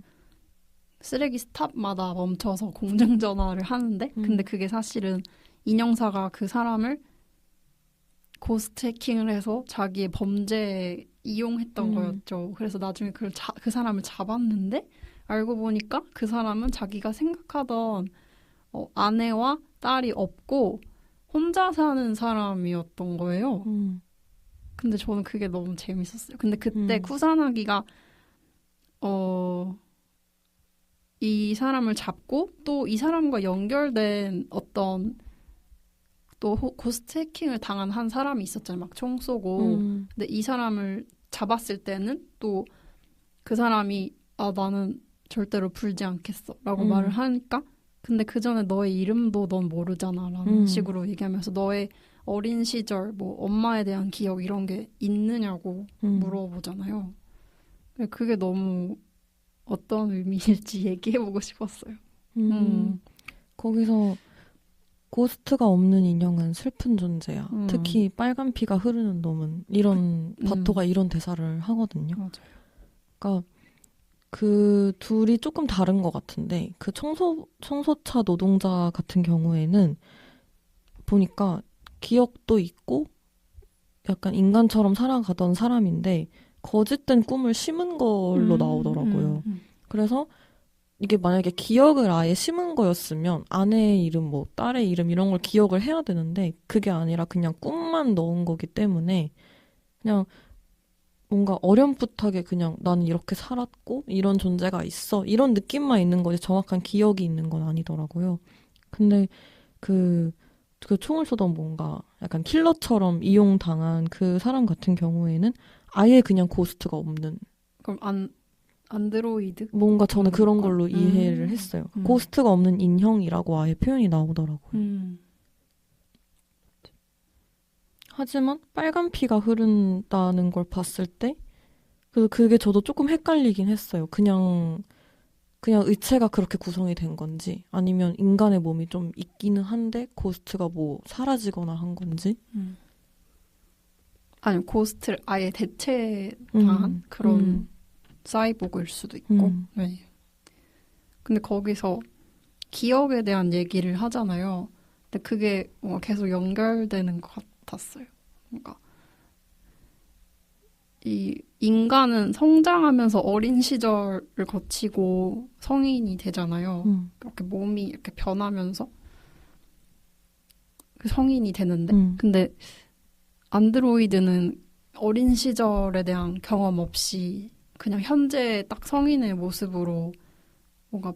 쓰레기 스탑마다 멈춰서 공중전화를 하는데 근데 그게 사실은 인형사가 그 사람을 고스트 해킹을 해서 자기의 범죄에 이용했던 거였죠. 그래서 나중에 그 사람을 잡았는데 알고 보니까 그 사람은 자기가 생각하던 아내와 딸이 없고 혼자 사는 사람이었던 거예요. 근데 저는 그게 너무 재밌었어요. 근데 그때 쿠사나기가 이 사람을 잡고 또 이 사람과 연결된 어떤 또 고스트 해킹을 당한 한 사람이 있었잖아요. 막 총 쏘고. 근데 이 사람을 잡았을 때는 또 그 사람이 나는 절대로 불지 않겠어 라고 말을 하니까 근데 그 전에 너의 이름도 넌 모르잖아 라는 식으로 얘기하면서 너의 어린 시절 뭐 엄마에 대한 기억 이런 게 있느냐고 물어보잖아요. 그게 너무 어떤 의미일지 얘기해보고 싶었어요. 거기서 고스트가 없는 인형은 슬픈 존재야. 특히 빨간 피가 흐르는 놈은 이런 바토가 이런 대사를 하거든요. 맞아요. 그러니까 그 둘이 조금 다른 것 같은데 그 청소차 노동자 같은 경우에는 보니까 기억도 있고 약간 인간처럼 살아가던 사람인데 거짓된 꿈을 심은 걸로 나오더라고요. 그래서 이게 만약에 기억을 아예 심은 거였으면 아내의 이름, 뭐 딸의 이름 이런 걸 기억을 해야 되는데 그게 아니라 그냥 꿈만 넣은 거기 때문에 그냥 뭔가 어렴풋하게 그냥 나는 이렇게 살았고 이런 존재가 있어 이런 느낌만 있는 거지 정확한 기억이 있는 건 아니더라고요. 근데 그 총을 쏘던 뭔가 약간 킬러처럼 이용당한 그 사람 같은 경우에는 아예 그냥 고스트가 없는. 그럼 안드로이드? 뭔가 저는 그런 걸로 이해를 했어요. 고스트가 없는 인형이라고 아예 표현이 나오더라고요. 하지만 빨간 피가 흐른다는 걸 봤을 때 그래서 그게 저도 조금 헷갈리긴 했어요. 그냥 의체가 그렇게 구성이 된 건지 아니면 인간의 몸이 좀 있기는 한데 고스트가 뭐 사라지거나 한 건지 아니면 고스트를 아예 대체한 그런 사이보그일 수도 있고 네. 근데 거기서 기억에 대한 얘기를 하잖아요. 근데 그게 뭔가 계속 연결되는 것 같았어요. 뭔가 이 인간은 성장하면서 어린 시절을 거치고 성인이 되잖아요. 이렇게 몸이 이렇게 변하면서 성인이 되는데 근데 안드로이드는 어린 시절에 대한 경험 없이 그냥 현재 딱 성인의 모습으로 뭔가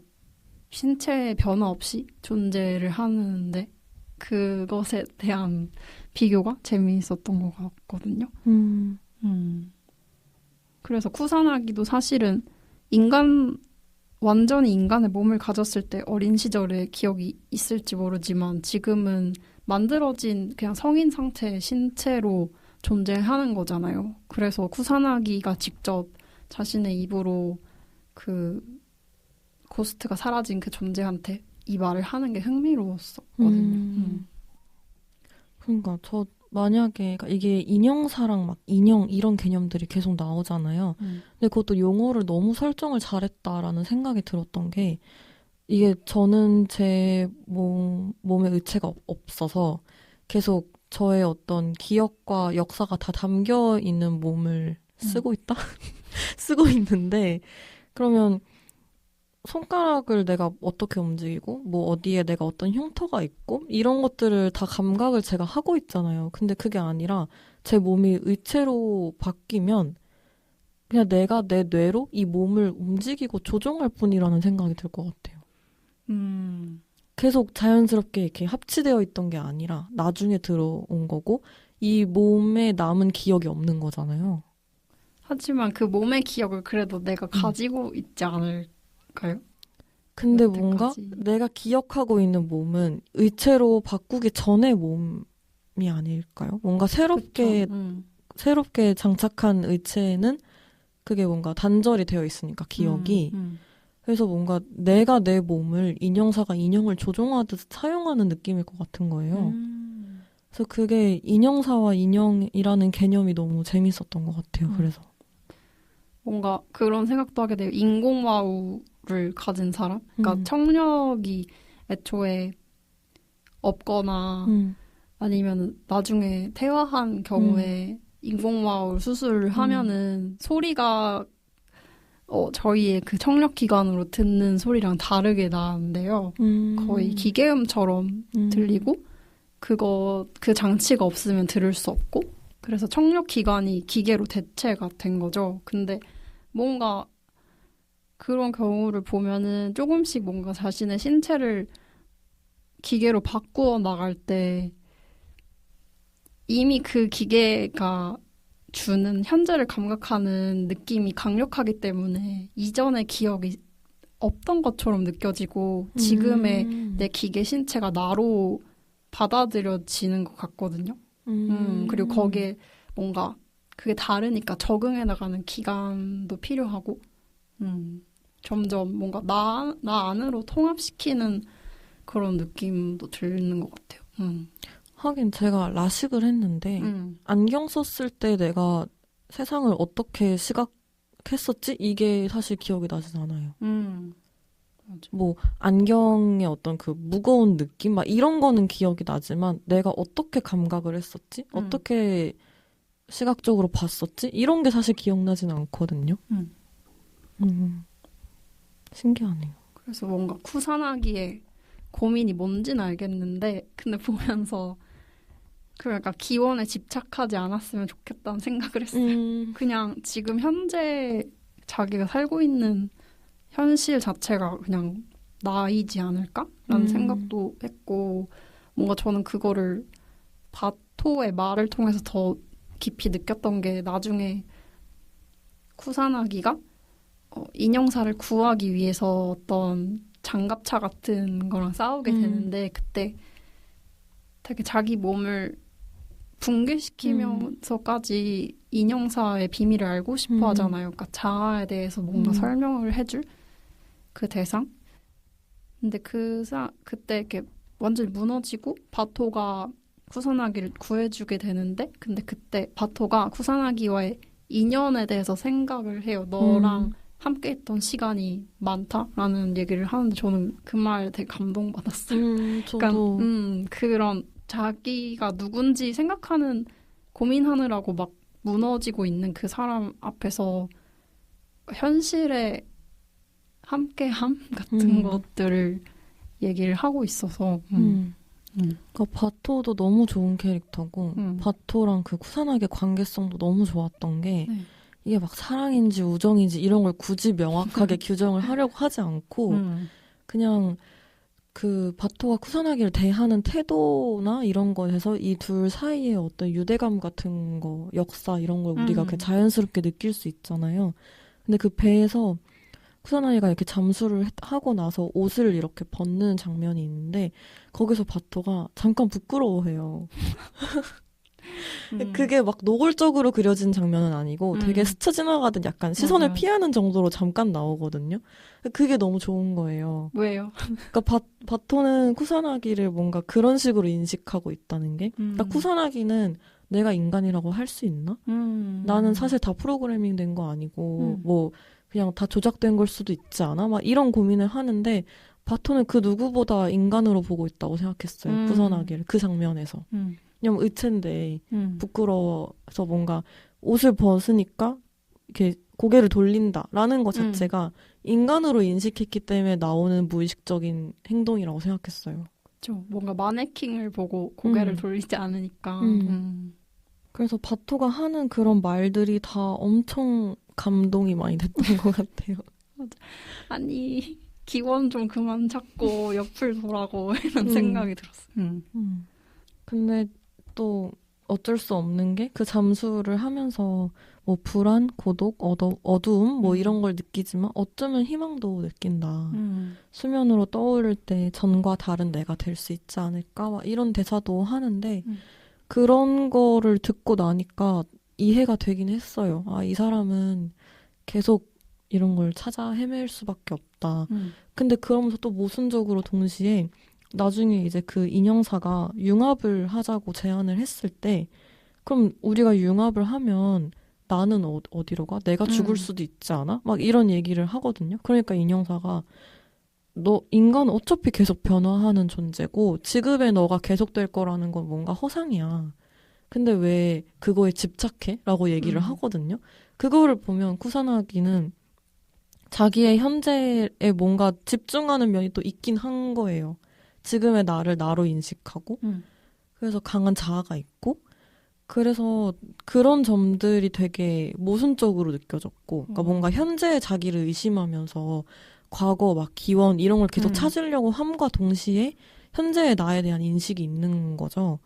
신체 변화 없이 존재를 하는데 그것에 대한 비교가 재미있었던 것 같거든요. 그래서 쿠사나기도 사실은 완전히 인간의 몸을 가졌을 때 어린 시절의 기억이 있을지 모르지만 지금은 만들어진 그냥 성인 상태의 신체로 존재하는 거잖아요. 그래서 쿠사나기가 직접 자신의 입으로 그 고스트가 사라진 그 존재한테 이 말을 하는 게 흥미로웠었거든요. 그러니까 저 만약에 이게 인형사랑 막 인형 이런 개념들이 계속 나오잖아요. 근데 그것도 용어를 너무 설정을 잘했다라는 생각이 들었던 게 이게 저는 제 몸에 의체가 없어서 계속 저의 어떤 기억과 역사가 다 담겨 있는 몸을 쓰고 있다? 쓰고 있는데 그러면 손가락을 내가 어떻게 움직이고 뭐 어디에 내가 어떤 흉터가 있고 이런 것들을 다 감각을 제가 하고 있잖아요. 근데 그게 아니라 제 몸이 의체로 바뀌면 그냥 내가 내 뇌로 이 몸을 움직이고 조종할 뿐이라는 생각이 들 것 같아요. 계속 자연스럽게 이렇게 합치되어 있던 게 아니라 나중에 들어온 거고 이 몸에 남은 기억이 없는 거잖아요. 하지만 그 몸의 기억을 그래도 내가 가지고 있지 않을까요? 근데 여태까지. 뭔가 내가 기억하고 있는 몸은 의체로 바꾸기 전의 몸이 아닐까요? 뭔가 새롭게 장착한 의체는 그게 뭔가 단절이 되어 있으니까 기억이. 그래서 뭔가 내가 내 몸을 인형사가 인형을 조종하듯 사용하는 느낌일 것 같은 거예요. 그래서 그게 인형사와 인형이라는 개념이 너무 재밌었던 것 같아요. 그래서 뭔가 그런 생각도 하게 돼요. 인공와우를 가진 사람? 그러니까 청력이 애초에 없거나 아니면 나중에 퇴화한 경우에 인공와우 수술을 하면은 소리가 저희의 그 청력 기관으로 듣는 소리랑 다르게 나는데요. 거의 기계음처럼 들리고 그 장치가 없으면 들을 수 없고 그래서 청력 기관이 기계로 대체가 된 거죠. 근데 뭔가 그런 경우를 보면은 조금씩 뭔가 자신의 신체를 기계로 바꾸어 나갈 때 이미 그 기계가 주는 현재를 감각하는 느낌이 강력하기 때문에 이전의 기억이 없던 것처럼 느껴지고 지금의 내 기계 신체가 나로 받아들여지는 것 같거든요. 그리고 거기에 뭔가 그게 다르니까 적응해 나가는 기간도 필요하고 점점 뭔가 나 안으로 통합시키는 그런 느낌도 드는 것 같아요. 하긴 제가 라식을 했는데 안경 썼을 때 내가 세상을 어떻게 시각했었지? 이게 사실 기억이 나진 않아요. 맞아. 뭐 안경의 어떤 그 무거운 느낌 막 이런 거는 기억이 나지만 내가 어떻게 감각을 했었지? 어떻게 시각적으로 봤었지? 이런 게 사실 기억나진 않거든요. 신기하네요. 그래서 뭔가 쿠사나기의 고민이 뭔지는 알겠는데 근데 보면서 그러니까 기원에 집착하지 않았으면 좋겠다는 생각을 했어요. 그냥 지금 현재 자기가 살고 있는 현실 자체가 그냥 나이지 않을까라는 생각도 했고 뭔가 저는 그거를 바토의 말을 통해서 더 깊이 느꼈던 게 나중에 쿠사나기가 인형사를 구하기 위해서 어떤 장갑차 같은 거랑 싸우게 되는데 그때 되게 자기 몸을 붕괴시키면서까지 인형사의 비밀을 알고 싶어 하잖아요. 그러니까 자아에 대해서 뭔가 설명을 해줄 그 대상. 근데 그때 이렇게 완전히 무너지고 바토가 쿠사나기를 구해주게 되는데 근데 그때 바토가 쿠사나기와의 인연에 대해서 생각을 해요. 너랑 함께 했던 시간이 많다라는 얘기를 하는데 저는 그 말 되게 감동받았어요. 저도. 그러니까, 그런 자기가 누군지 생각하는 고민하느라고 막 무너지고 있는 그 사람 앞에서 현실의 함께함 같은 것들을 얘기를 하고 있어서 그러니까 바토도 너무 좋은 캐릭터고 바토랑 그 쿠사나기 관계성도 너무 좋았던 게 네. 이게 막 사랑인지 우정인지 이런 걸 굳이 명확하게 규정을 하려고 하지 않고 그냥 그 바토가 쿠사나기를 대하는 태도나 이런 것에서 이 둘 사이의 어떤 유대감 같은 거, 역사 이런 걸 우리가 그냥 자연스럽게 느낄 수 있잖아요. 근데 그 배에서 쿠사나기가 이렇게 잠수를 하고 나서 옷을 이렇게 벗는 장면이 있는데 거기서 바토가 잠깐 부끄러워해요. 그게 막 노골적으로 그려진 장면은 아니고 되게 스쳐 지나가듯 약간 시선을 맞아요. 피하는 정도로 잠깐 나오거든요. 그게 너무 좋은 거예요. 왜요? 그러니까 바토는 쿠사나기를 뭔가 그런 식으로 인식하고 있다는 게 그러니까 쿠사나기는 내가 인간이라고 할 수 있나? 나는 사실 다 프로그래밍 된 거 아니고 뭐 그냥 다 조작된 걸 수도 있지 않아? 막 이런 고민을 하는데 바토는 그 누구보다 인간으로 보고 있다고 생각했어요. 쿠사나기를 그 장면에서. 왜냐면 의체인데 부끄러워서 뭔가 옷을 벗으니까 이렇게 고개를 돌린다라는 것 자체가 인간으로 인식했기 때문에 나오는 무의식적인 행동이라고 생각했어요. 그렇죠. 뭔가 마네킹을 보고 고개를 돌리지 않으니까. 그래서 바토가 하는 그런 말들이 다 엄청 감동이 많이 됐던 것 같아요. 아니 기원 좀 그만 찾고 옆을 보라고 이런 생각이 들었어요. 근데 또 어쩔 수 없는 게 그 잠수를 하면서 뭐 불안, 고독, 어두움 뭐 이런 걸 느끼지만 어쩌면 희망도 느낀다. 수면으로 떠오를 때 전과 다른 내가 될 수 있지 않을까? 막 이런 대사도 하는데 그런 거를 듣고 나니까 이해가 되긴 했어요. 아, 이 사람은 계속 이런 걸 찾아 헤맬 수밖에 없다. 근데 그러면서 또 모순적으로 동시에 나중에 이제 그 인형사가 융합을 하자고 제안을 했을 때 그럼 우리가 융합을 하면 나는 어디로 가? 내가 죽을 수도 있지 않아? 막 이런 얘기를 하거든요. 그러니까 인형사가 너 인간은 어차피 계속 변화하는 존재고 지금의 너가 계속될 거라는 건 뭔가 허상이야. 근데 왜 그거에 집착해? 라고 얘기를 하거든요. 그거를 보면 쿠사나기는 자기의 현재에 뭔가 집중하는 면이 또 있긴 한 거예요. 지금의 나를 나로 인식하고 그래서 강한 자아가 있고 그래서 그런 점들이 되게 모순적으로 느껴졌고 그러니까 뭔가 현재의 자기를 의심하면서 과거 막 기원 이런 걸 계속 찾으려고 함과 동시에 현재의 나에 대한 인식이 있는 거죠.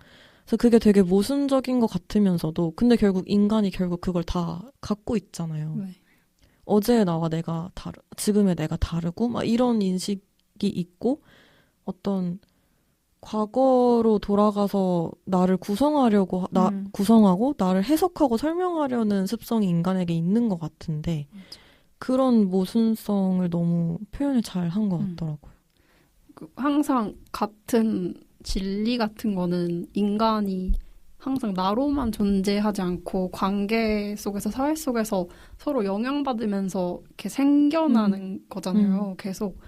그래서 그게 되게 모순적인 것 같으면서도 근데 결국 인간이 결국 그걸 다 갖고 있잖아요. 네. 어제의 나와 지금의 내가 다르고 막 이런 인식이 있고 어떤 과거로 돌아가서 나를 구성하고 나를 해석하고 설명하려는 습성이 인간에게 있는 것 같은데 그런 모순성을 너무 표현을 잘 한 것 같더라고요. 항상 같은 진리 같은 거는 인간이 항상 나로만 존재하지 않고 관계 속에서 사회 속에서 서로 영향받으면서 이렇게 생겨나는 거잖아요. 계속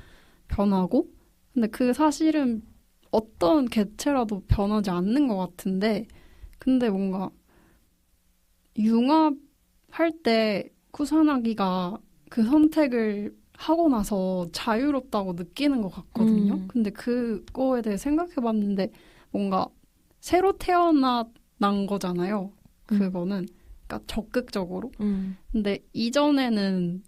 변하고. 근데 그 사실은 어떤 개체라도 변하지 않는 것 같은데 근데 뭔가 융합할 때 쿠사나기가 그 선택을 하고 나서 자유롭다고 느끼는 것 같거든요. 근데 그거에 대해 생각해봤는데 뭔가 새로 태어난 거잖아요. 그거는. 그러니까 적극적으로. 근데 이전에는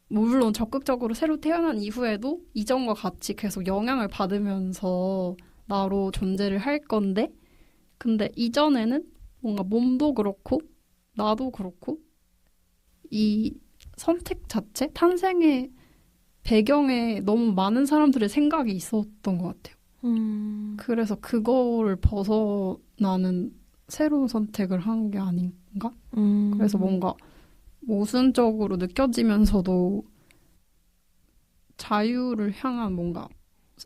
물론 적극적으로 새로 태어난 이후에도 이전과 같이 계속 영향을 받으면서 나로 존재를 할 건데 근데 이전에는 뭔가 몸도 그렇고 나도 그렇고 이 선택 자체, 탄생의 배경에 너무 많은 사람들의 생각이 있었던 것 같아요. 그래서 그거를 벗어나는 새로운 선택을 한 게 아닌가? 그래서 뭔가 모순적으로 느껴지면서도 자유를 향한 뭔가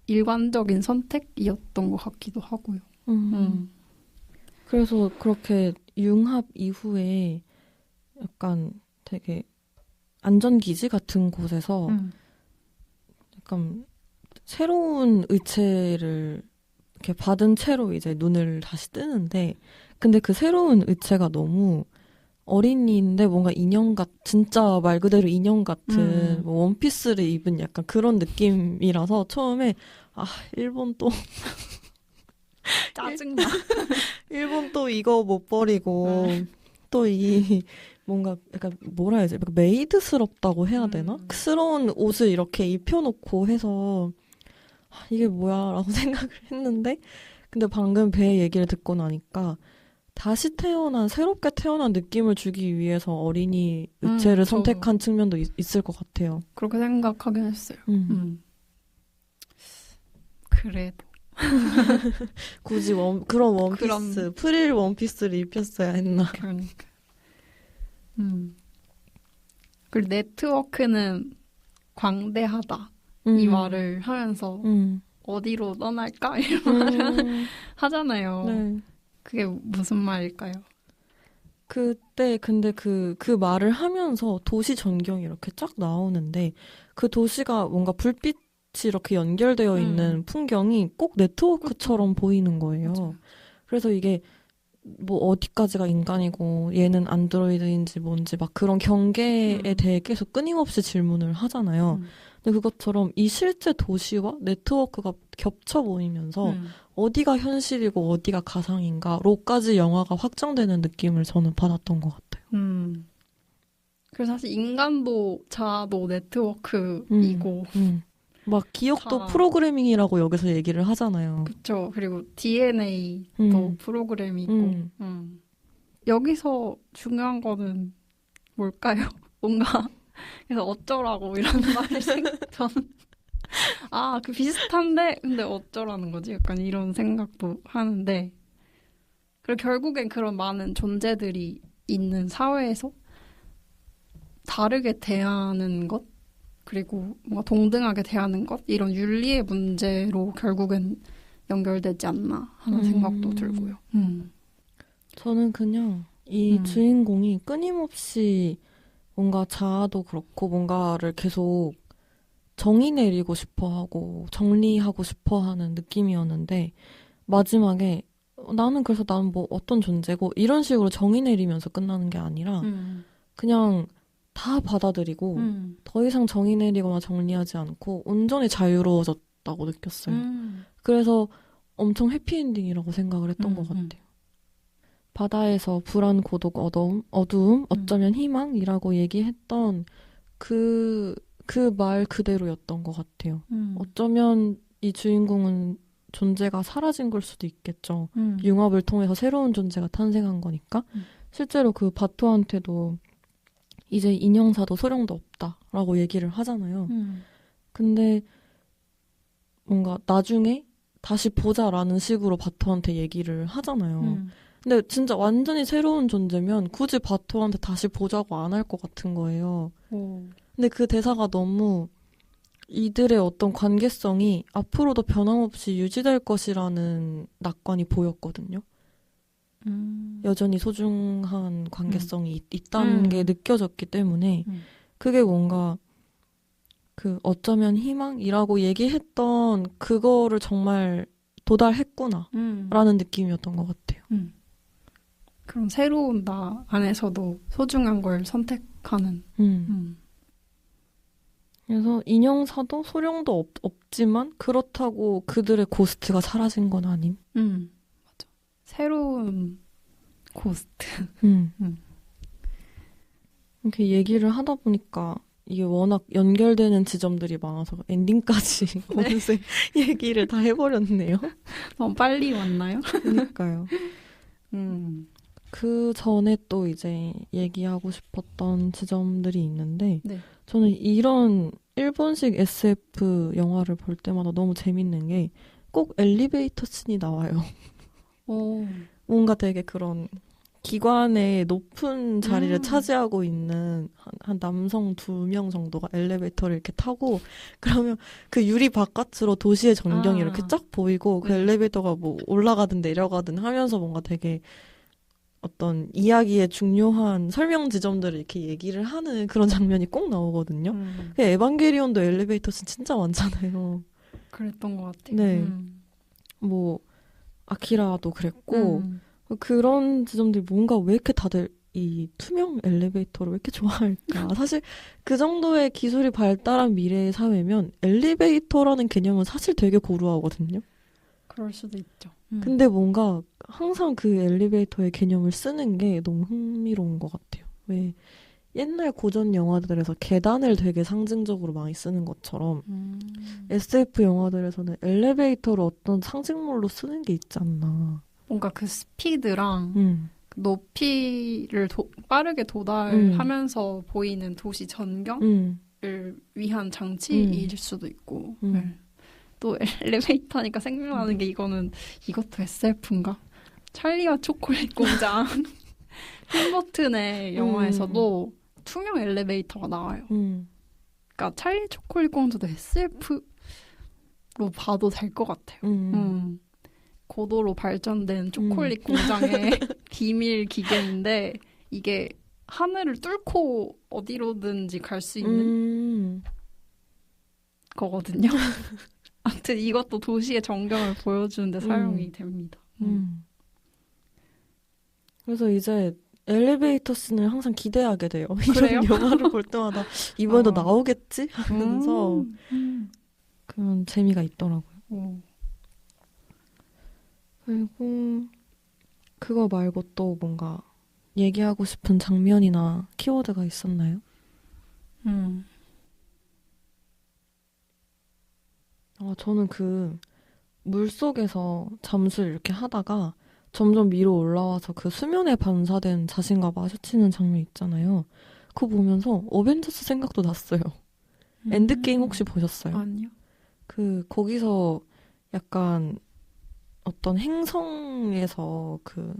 일관적인 선택이었던 것 같기도 하고요. 그래서 그렇게 융합 이후에 약간 되게 안전기지 같은 곳에서 약간 새로운 의체를 이렇게 받은 채로 이제 눈을 다시 뜨는데 근데 그 새로운 의체가 너무 어린이인데 뭔가 진짜 말 그대로 인형 같은 뭐 원피스를 입은 약간 그런 느낌이라서 처음에 일본 또 짜증나. 일본 또 이거 못 버리고 또 이 뭔가 약간 뭐라 해야지 약간 메이드스럽다고 해야 되나? 스러운 옷을 이렇게 입혀놓고 해서 이게 뭐야 라고 생각을 했는데 근데 방금 배 얘기를 듣고 나니까 다시 새롭게 태어난 느낌을 주기 위해서 어린이 의체를 선택한 측면도 있을 것 같아요. 그렇게 생각하긴 했어요. 그래도. 굳이 그런 원피스, 프릴 원피스를 입혔어야 했나. 그러니까. 그리고 네트워크는 광대하다. 이 말을 하면서 어디로 떠날까? 이런 말을 하잖아요. 네. 그게 무슨 말일까요? 그때 근데 그 말을 하면서 도시 전경이 이렇게 쫙 나오는데 그 도시가 뭔가 불빛이 이렇게 연결되어 있는 풍경이 꼭 네트워크처럼 보이는 거예요. 맞아요. 그래서 이게 뭐 어디까지가 인간이고 얘는 안드로이드인지 뭔지 막 그런 경계에 대해 계속 끊임없이 질문을 하잖아요. 근데 그것처럼 이 실제 도시와 네트워크가 겹쳐 보이면서 어디가 현실이고 어디가 가상인가로까지 영화가 확정되는 느낌을 저는 받았던 것 같아요. 그래서 사실 인간도 자아도 네트워크이고 막 기억도 프로그래밍이라고 여기서 얘기를 하잖아요. 그렇죠. 그리고 DNA도 프로그램이고 여기서 중요한 거는 뭘까요? 뭔가 그래서 어쩌라고 이런 말을 저는 그 비슷한데 근데 어쩌라는 거지? 약간 이런 생각도 하는데 그리고 결국엔 그런 많은 존재들이 있는 사회에서 다르게 대하는 것 그리고 뭔가 동등하게 대하는 것 이런 윤리의 문제로 결국엔 연결되지 않나 하는 생각도 들고요. 저는 그냥 이 주인공이 끊임없이 뭔가 자아도 그렇고 뭔가를 계속 정의 내리고 싶어하고 정리하고 싶어하는 느낌이었는데 마지막에 나는 뭐 어떤 존재고 이런 식으로 정의 내리면서 끝나는 게 아니라 그냥 다 받아들이고 더 이상 정의 내리거나 정리하지 않고 온전히 자유로워졌다고 느꼈어요. 그래서 엄청 해피엔딩이라고 생각을 했던 것 같아요. 바다에서 불안, 고독, 어두움, 어쩌면 희망이라고 얘기했던 그 말 그대로였던 것 같아요. 어쩌면 이 주인공은 존재가 사라진 걸 수도 있겠죠. 융합을 통해서 새로운 존재가 탄생한 거니까. 실제로 그 바토한테도 이제 인형사도 소용도 없다라고 얘기를 하잖아요. 근데 뭔가 나중에 다시 보자라는 식으로 바토한테 얘기를 하잖아요. 근데 진짜 완전히 새로운 존재면 굳이 바토한테 다시 보자고 안 할 것 같은 거예요. 근데 근데 그 대사가 너무 이들의 어떤 관계성이 앞으로도 변함없이 유지될 것이라는 낙관이 보였거든요. 여전히 소중한 관계성이 있다는 게 느껴졌기 때문에 그게 뭔가 그 어쩌면 희망이라고 얘기했던 그거를 정말 도달했구나 라는 느낌이었던 것 같아요. 그런 새로운 나 안에서도 소중한 걸 선택하는. 그래서 인형사도 소룡도 없지만 그렇다고 그들의 고스트가 사라진 건 아님. 맞아. 새로운 고스트. 이렇게 얘기를 하다 보니까 이게 워낙 연결되는 지점들이 많아서 엔딩까지 어느새 얘기를 다 해버렸네요. 너무 빨리 왔나요? 그러니까요. 그 전에 또 이제 얘기하고 싶었던 지점들이 있는데 네. 저는 이런 일본식 SF 영화를 볼 때마다 너무 재밌는 게 꼭 엘리베이터 씬이 나와요. 오. 뭔가 되게 그런 기관의 높은 자리를 차지하고 있는 한 남성 2명 정도가 엘리베이터를 이렇게 타고 그러면 그 유리 바깥으로 도시의 전경이 이렇게 쫙 보이고 그 엘리베이터가 뭐 올라가든 내려가든 하면서 뭔가 되게 어떤 이야기의 중요한 설명 지점들을 이렇게 얘기를 하는 그런 장면이 꼭 나오거든요. 에반게리온도 엘리베이터 씬 진짜 많잖아요. 그랬던 것 같아요. 네. 뭐 아키라도 그랬고 그런 지점들이 뭔가 왜 이렇게 다들 이 투명 엘리베이터를 왜 이렇게 좋아할까? 사실 그 정도의 기술이 발달한 미래의 사회면 엘리베이터라는 개념은 사실 되게 고루하거든요. 그럴 수도 있죠. 근데 뭔가 항상 그 엘리베이터의 개념을 쓰는 게 너무 흥미로운 것 같아요. 왜 옛날 고전 영화들에서 계단을 되게 상징적으로 많이 쓰는 것처럼 SF 영화들에서는 엘리베이터를 어떤 상징물로 쓰는 게 있지 않나. 뭔가 그 스피드랑 그 높이를 빠르게 도달하면서 보이는 도시 전경을 위한 장치일 수도 있고 또 엘리베이터니까 생각나는 게 이것도 SF인가? 찰리와 초콜릿 공장 팀 버튼의 영화에서도 투명 엘리베이터가 나와요. 그러니까 찰리 초콜릿 공장도 SF로 봐도 될 것 같아요. 고도로 발전된 초콜릿 공장의 비밀 기계인데 이게 하늘을 뚫고 어디로든지 갈 수 있는 거거든요. 아무튼 이것도 도시의 전경을 보여주는데 사용이 됩니다. 그래서 이제 엘리베이터 씬을 항상 기대하게 돼요. 그래요? 이런 영화를 볼 때마다 이번에도 나오겠지? 하면서 그런 재미가 있더라고요. 그리고 그거 말고 또 뭔가 얘기하고 싶은 장면이나 키워드가 있었나요? 저는 그 물속에서 잠수를 이렇게 하다가 점점 위로 올라와서 그 수면에 반사된 자신과 마주치는 장면 있잖아요. 그거 보면서 어벤져스 생각도 났어요. 엔드게임 혹시 보셨어요? 아니요. 거기서 약간 어떤 행성에서 그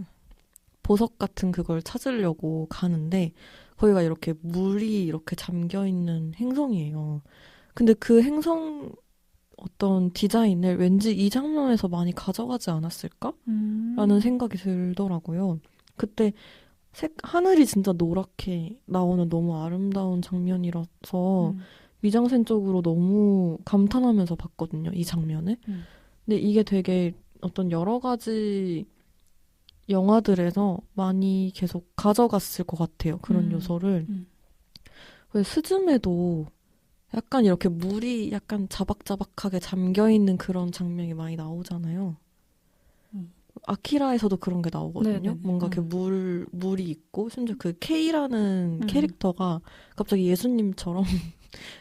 보석 같은 그걸 찾으려고 가는데 거기가 이렇게 물이 이렇게 잠겨있는 행성이에요. 근데 그 행성 어떤 디자인을 왠지 이 장면에서 많이 가져가지 않았을까? 라는 생각이 들더라고요. 그때 하늘이 진짜 노랗게 나오는 너무 아름다운 장면이라서 미장센적으로 너무 감탄하면서 봤거든요. 이 장면을. 근데 이게 되게 어떤 여러 가지 영화들에서 많이 계속 가져갔을 것 같아요. 그런 요소를. 왜 스즈메도 약간 이렇게 물이 약간 자박자박하게 잠겨있는 그런 장면이 많이 나오잖아요. 아키라에서도 그런 게 나오거든요. 네네네. 뭔가 이렇게 물이 있고, 심지어 그 K라는 캐릭터가 갑자기 예수님처럼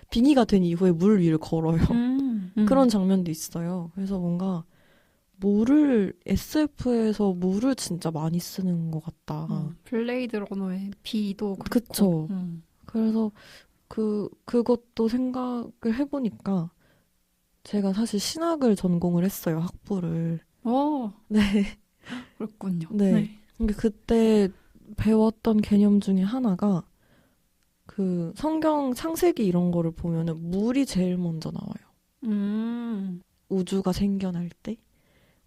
빙의가 된 이후에 물 위를 걸어요. 그런 장면도 있어요. 그래서 뭔가 SF에서 물을 진짜 많이 쓰는 것 같다. 블레이드 러너의 비도 그렇고. 그쵸. 그래서 그것도 생각을 해보니까 제가 사실 신학을 전공을 했어요, 학부를. 네. 그렇군요. 네. 근데 그때 배웠던 개념 중에 하나가 그 성경 창세기 이런 거를 보면은 물이 제일 먼저 나와요. 우주가 생겨날 때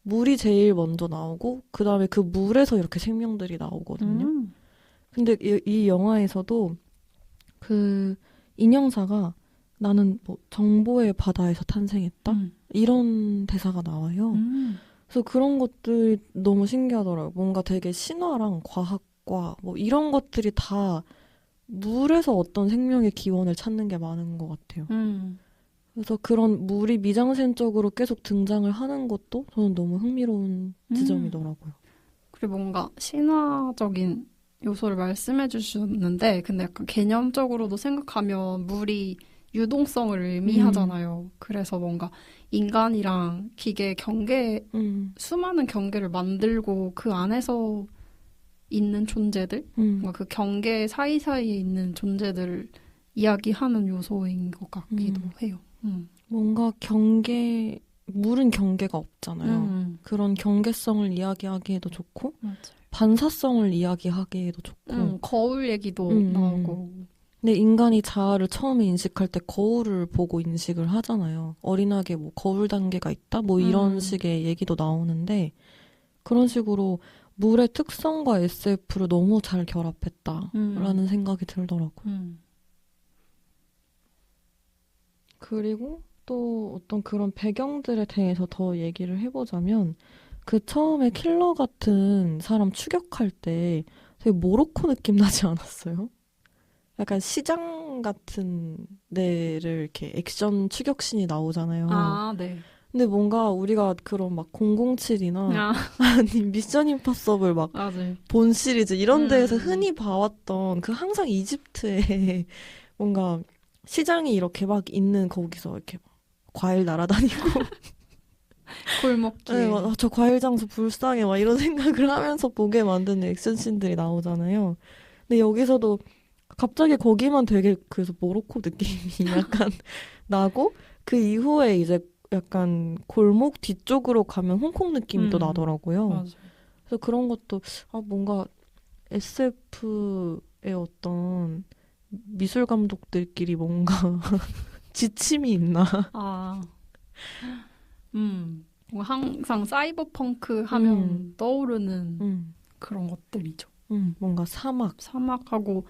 물이 제일 먼저 나오고 그 다음에 그 물에서 이렇게 생명들이 나오거든요. 근데 이 영화에서도 그 인형사가 나는 뭐 정보의 바다에서 탄생했다 이런 대사가 나와요. 그래서 그런 것들이 너무 신기하더라고요. 뭔가 되게 신화랑 과학과 뭐 이런 것들이 다 물에서 어떤 생명의 기원을 찾는 게 많은 것 같아요. 그래서 그런 물이 미장센적으로 계속 등장을 하는 것도 저는 너무 흥미로운 지점이더라고요. 그리고 뭔가 신화적인 요소를 말씀해 주셨는데 근데 약간 개념적으로도 생각하면 물이 유동성을 의미하잖아요. 그래서 뭔가 인간이랑 기계의 경계, 수많은 경계를 만들고 그 안에서 있는 존재들, 뭔가 그 경계 사이사이에 있는 존재들을 이야기하는 요소인 것 같기도 해요. 뭔가 물은 경계가 없잖아요. 그런 경계성을 이야기하기에도 좋고, 맞아요. 반사성을 이야기하기에도 좋고. 거울 얘기도 나오고. 근데 인간이 자아를 처음에 인식할 때 거울을 보고 인식을 하잖아요. 어린아기에 뭐 거울 단계가 있다? 뭐 이런 식의 얘기도 나오는데, 그런 식으로 물의 특성과 SF를 너무 잘 결합했다라는 생각이 들더라고요. 그리고 또 어떤 그런 배경들에 대해서 더 얘기를 해보자면 그 처음에 킬러 같은 사람 추격할 때 되게 모로코 느낌 나지 않았어요? 약간 시장 같은 데를 이렇게 액션 추격신이 나오잖아요. 아, 네. 근데 뭔가 우리가 그런 막 007이나 아니 미션 임파서블 막 본 시리즈 이런 데에서 흔히 봐왔던 그 항상 이집트에 뭔가 시장이 이렇게 막 있는 거기서 이렇게 막 과일 날아다니고 골목길. 네, 저 과일 장수 불쌍해 막 이런 생각을 하면서 보게 만드는 액션씬들이 나오잖아요. 근데 여기서도 갑자기 거기만 되게 그래서 모로코 느낌이 약간 나고 그 이후에 이제 약간 골목 뒤쪽으로 가면 홍콩 느낌이 또 나더라고요. 맞아요. 그래서 그런 것도 뭔가 SF의 어떤 미술 감독들끼리 뭔가 지침이 있나? 뭔가 항상 사이버펑크 하면 떠오르는 그런 것들이죠. 뭔가 사막하고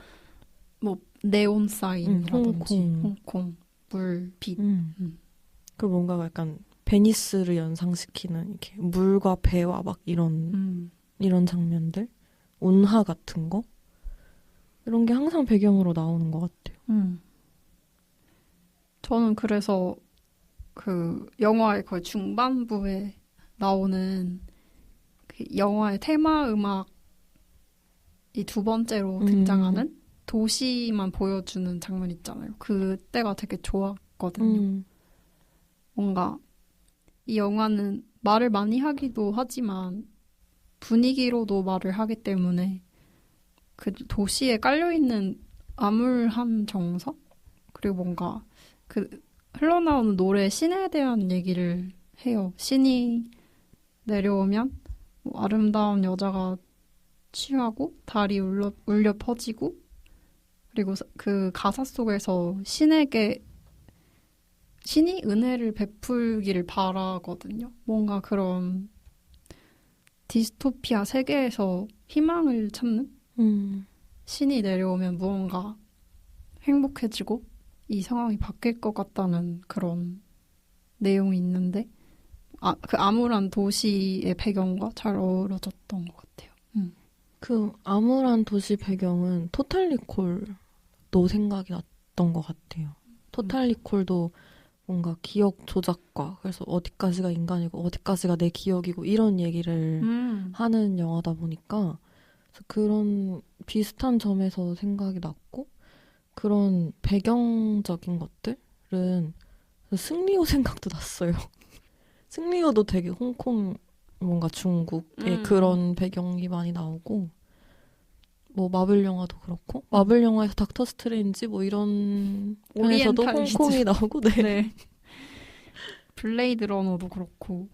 뭐 네온 사인이라든지 홍콩 물, 빛. 그 뭔가 약간 베니스를 연상시키는 이렇게 물과 배와 막 이런 장면들, 운하 같은 거 이런 게 항상 배경으로 나오는 것 같아요. 저는 그래서 그 영화의 거의 중반부에 나오는 그 영화의 테마 음악이 두 번째로 등장하는 도시만 보여주는 장면 있잖아요. 그때가 되게 좋았거든요. 뭔가 이 영화는 말을 많이 하기도 하지만 분위기로도 말을 하기 때문에 그 도시에 깔려있는 암울한 정서? 그리고 뭔가 그 흘러나오는 노래 신에 대한 얘기를 해요. 신이 내려오면 뭐 아름다운 여자가 취하고 달이 울려 퍼지고 그리고 그 가사 속에서 신에게 신이 은혜를 베풀기를 바라거든요. 뭔가 그런 디스토피아 세계에서 희망을 찾는 신이 내려오면 무언가 행복해지고 이 상황이 바뀔 것 같다는 그런 내용이 있는데 그 암울한 도시의 배경과 잘 어우러졌던 것 같아요. 그 암울한 도시 배경은 토탈 리콜도 생각이 났던 것 같아요. 토탈 리콜도 뭔가 기억 조작과 그래서 어디까지가 인간이고 어디까지가 내 기억이고 이런 얘기를 하는 영화다 보니까 그런 비슷한 점에서 생각이 났고 그런 배경적인 것들은 승리호 생각도 났어요. 승리호도 되게 홍콩 뭔가 중국의 그런 배경이 많이 나오고 뭐 마블 영화도 그렇고 마블 영화에서 닥터 스트레인지 뭐 이런 편에서도 홍콩이 나오고 네. 블레이드 러너도 그렇고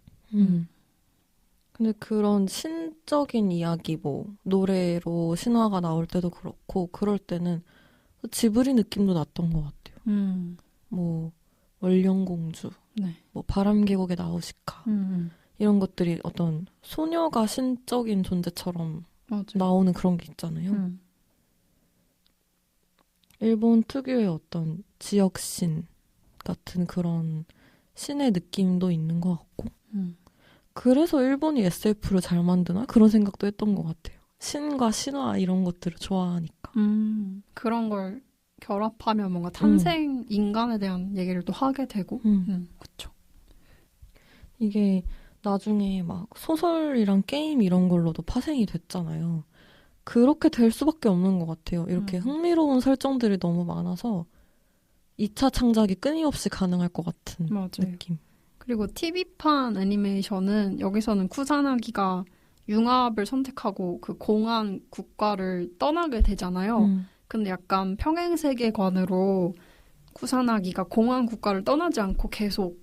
근데 그런 신적인 이야기 뭐 노래로 신화가 나올 때도 그렇고 그럴 때는 지브리 느낌도 났던 것 같아요. 뭐 월령공주, 네. 뭐 바람계곡의 나우시카 이런 것들이 어떤 소녀가 신적인 존재처럼 맞아요. 나오는 그런 게 있잖아요. 일본 특유의 어떤 지역신 같은 그런 신의 느낌도 있는 것 같고 그래서 일본이 SF를 잘 만드나? 그런 생각도 했던 것 같아요. 신과 신화 이런 것들을 좋아하니까. 그런 걸 결합하면 뭔가 탄생 인간에 대한 얘기를 또 하게 되고 그쵸. 이게 나중에 막 소설이랑 게임 이런 걸로도 파생이 됐잖아요. 그렇게 될 수밖에 없는 것 같아요. 이렇게 흥미로운 설정들이 너무 많아서 2차 창작이 끊임없이 가능할 것 같은 맞아요. 느낌. 그리고 TV판 애니메이션은 여기서는 쿠사나기가 융합을 선택하고 그 공안 국가를 떠나게 되잖아요. 근데 약간 평행 세계관으로 쿠사나기가 공안 국가를 떠나지 않고 계속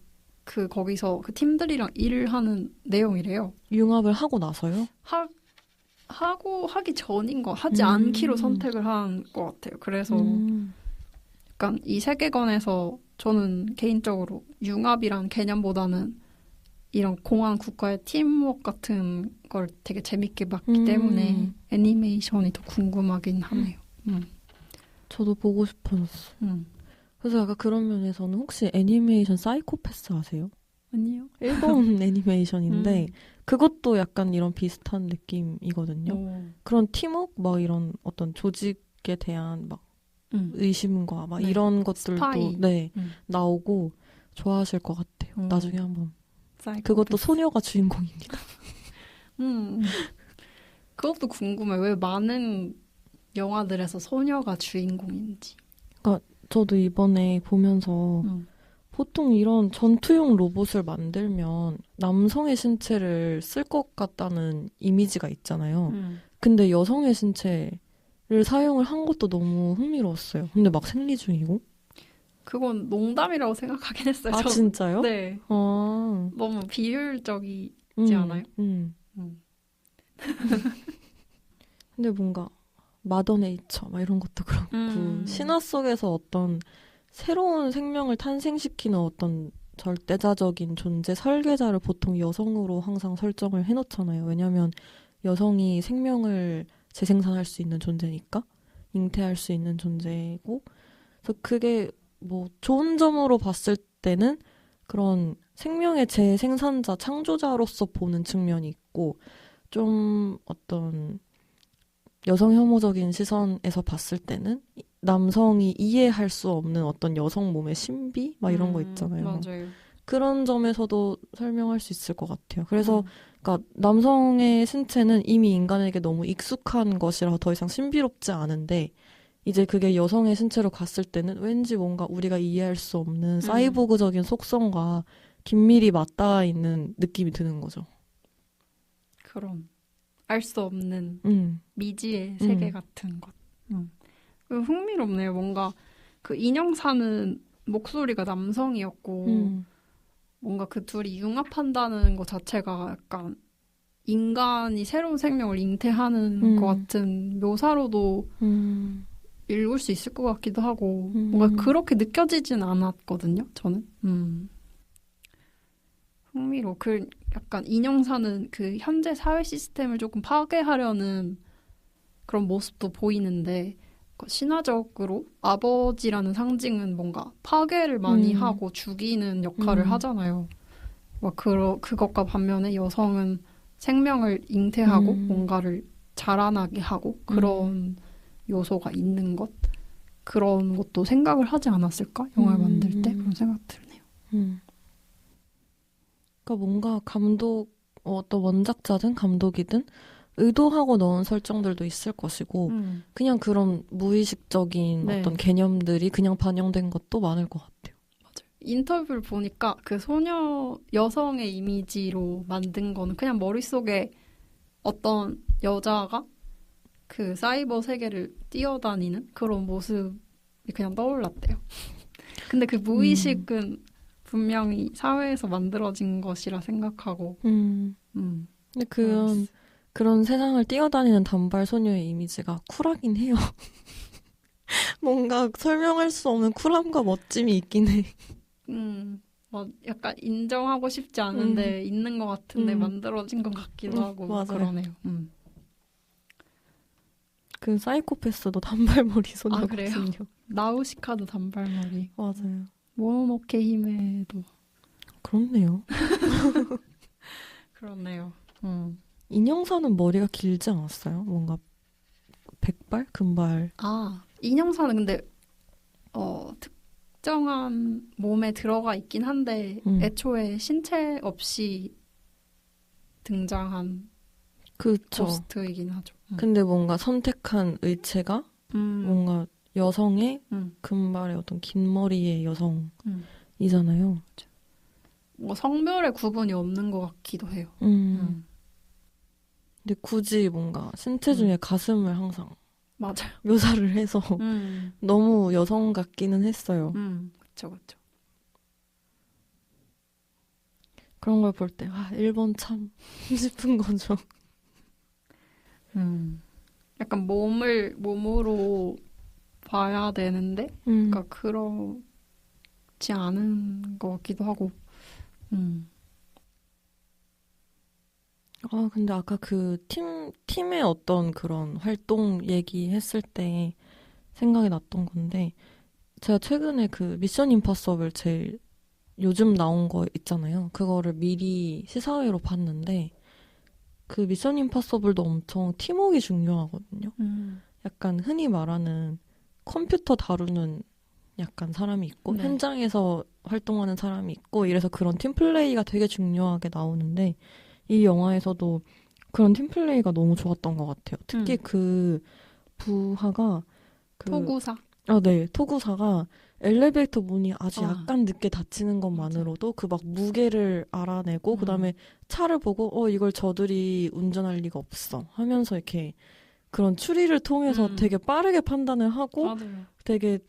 거기서 그 팀들이랑 일을 하는 내용이래요. 융합을 하고 나서요? 하기 전인 거 하지 않기로 선택을 한 것 같아요. 그래서 약간 이 세계관에서 저는 개인적으로 융합이란 개념보다는 이런 공안 국가의 팀워크 같은 걸 되게 재밌게 봤기 때문에 애니메이션이 더 궁금하긴 하네요. 저도 보고 싶어졌어. 그래서 약간 그런 면에서는 혹시 애니메이션 사이코패스 아세요? 아니요. 일본 애니메이션인데 그것도 약간 이런 비슷한 느낌이거든요. 그런 팀워크 막 이런 어떤 조직에 대한 막 의심과 막 네. 이런 것들도 스파이. 네, 나오고 좋아하실 것 같아요. 나중에 한번. 사이코패스. 그것도 소녀가 주인공입니다. 그것도 궁금해. 왜 많은 영화들에서 소녀가 주인공인지. 저도 이번에 보면서 보통 이런 전투용 로봇을 만들면 남성의 신체를 쓸 것 같다는 이미지가 있잖아요. 근데 여성의 신체를 사용을 한 것도 너무 흥미로웠어요. 근데 막 생리 중이고. 그건 농담이라고 생각하긴 했어요. 아, 진짜요? 네. 아. 너무 비효율적이지 않아요? 근데 뭔가 마더네이처 막 이런 것도 그렇고 신화 속에서 어떤 새로운 생명을 탄생시키는 어떤 절대자적인 존재 설계자를 보통 여성으로 항상 설정을 해놓잖아요. 왜냐하면 여성이 생명을 재생산할 수 있는 존재니까 잉태할 수 있는 존재고 그래서 그게 뭐 좋은 점으로 봤을 때는 그런 생명의 재생산자, 창조자로서 보는 측면이 있고 좀 어떤 여성 혐오적인 시선에서 봤을 때는 남성이 이해할 수 없는 어떤 여성 몸의 신비? 막 이런 거 있잖아요. 맞아요. 그런 점에서도 설명할 수 있을 것 같아요. 그래서 그러니까 남성의 신체는 이미 인간에게 너무 익숙한 것이라 더 이상 신비롭지 않은데 이제 그게 여성의 신체로 갔을 때는 왠지 뭔가 우리가 이해할 수 없는 사이보그적인 속성과 긴밀히 맞닿아 있는 느낌이 드는 거죠. 그럼 알 수 없는 미지의 세계 같은 것. 흥미롭네요. 뭔가 그 인형사는 목소리가 남성이었고 뭔가 그 둘이 융합한다는 것 자체가 약간 인간이 새로운 생명을 잉태하는 것 같은 묘사로도 읽을 수 있을 것 같기도 하고 뭔가 그렇게 느껴지진 않았거든요. 저는. 흥미로워. 약간 인형사는 그 현재 사회 시스템을 조금 파괴하려는 그런 모습도 보이는데 신화적으로 아버지라는 상징은 뭔가 파괴를 많이 하고 죽이는 역할을 하잖아요. 막 그것과 반면에 여성은 생명을 잉태하고 뭔가를 자라나게 하고 그런 요소가 있는 것 그런 것도 생각을 하지 않았을까? 영화를 만들 때 그런 생각 드네요. 그러니까 뭔가 어떤 원작자든 감독이든 의도하고 넣은 설정들도 있을 것이고 그냥 그런 무의식적인 네. 어떤 개념들이 그냥 반영된 것도 많을 것 같아요. 맞아요. 인터뷰를 보니까 그 소녀 여성의 이미지로 만든 거는 그냥 머릿속에 어떤 여자가 그 사이버 세계를 뛰어다니는 그런 모습이 그냥 떠올랐대요. 근데 그 무의식은 분명히 사회에서 만들어진 것이라 생각하고 근데 그런 세상을 뛰어다니는 단발 소녀의 이미지가 쿨하긴 해요. 뭔가 설명할 수 없는 쿨함과 멋짐이 있긴 해. 뭐 약간 인정하고 싶지 않은데 있는 것 같은데 만들어진 것 같기도 하고 맞아요. 그러네요. 그 사이코패스도 단발머리 아, 그래요? 소녀거든요. 나우시카도 단발머리. 맞아요. 모노노케 히메도 그렇네요. 그렇네요. 인형사는 머리가 길지 않았어요? 뭔가 백발? 금발? 아, 인형사는 근데 특정한 몸에 들어가 있긴 한데 애초에 신체 없이 등장한 그쵸. 고스트이긴 하죠. 근데 뭔가 선택한 의체가 뭔가 여성의 금발의 어떤 긴 머리의 여성이잖아요. 뭐 성별의 구분이 없는 것 같기도 해요. 근데 굳이 뭔가 신체 중에 가슴을 항상 맞아요. 묘사를 해서 너무 여성 같기는 했어요. 그쵸, 그쵸. 그런 걸 볼 때, 일본 참 싶은 거죠. 약간 몸으로 봐야 되는데, 그러니까 그렇지 않은 것 같기도 하고. 근데 아까 그 팀의 어떤 그런 활동 얘기했을 때 생각이 났던 건데, 제가 최근에 그 미션 임파서블 제일 요즘 나온 거 있잖아요. 그거를 미리 시사회로 봤는데, 그 미션 임파서블도 엄청 팀워크가 중요하거든요. 약간 흔히 말하는 컴퓨터 다루는 약간 사람이 있고, 네. 현장에서 활동하는 사람이 있고, 이래서 그런 팀플레이가 되게 중요하게 나오는데, 이 영화에서도 그런 팀플레이가 너무 좋았던 것 같아요. 특히 그 부하가 토구사. 네. 토구사가 엘리베이터 문이 아주 아. 약간 늦게 닫히는 것만으로도 그 막 무게를 알아내고 그다음에 차를 보고 이걸 저들이 운전할 리가 없어 하면서 이렇게 그런 추리를 통해서 되게 빠르게 판단을 하고 맞아요. 되게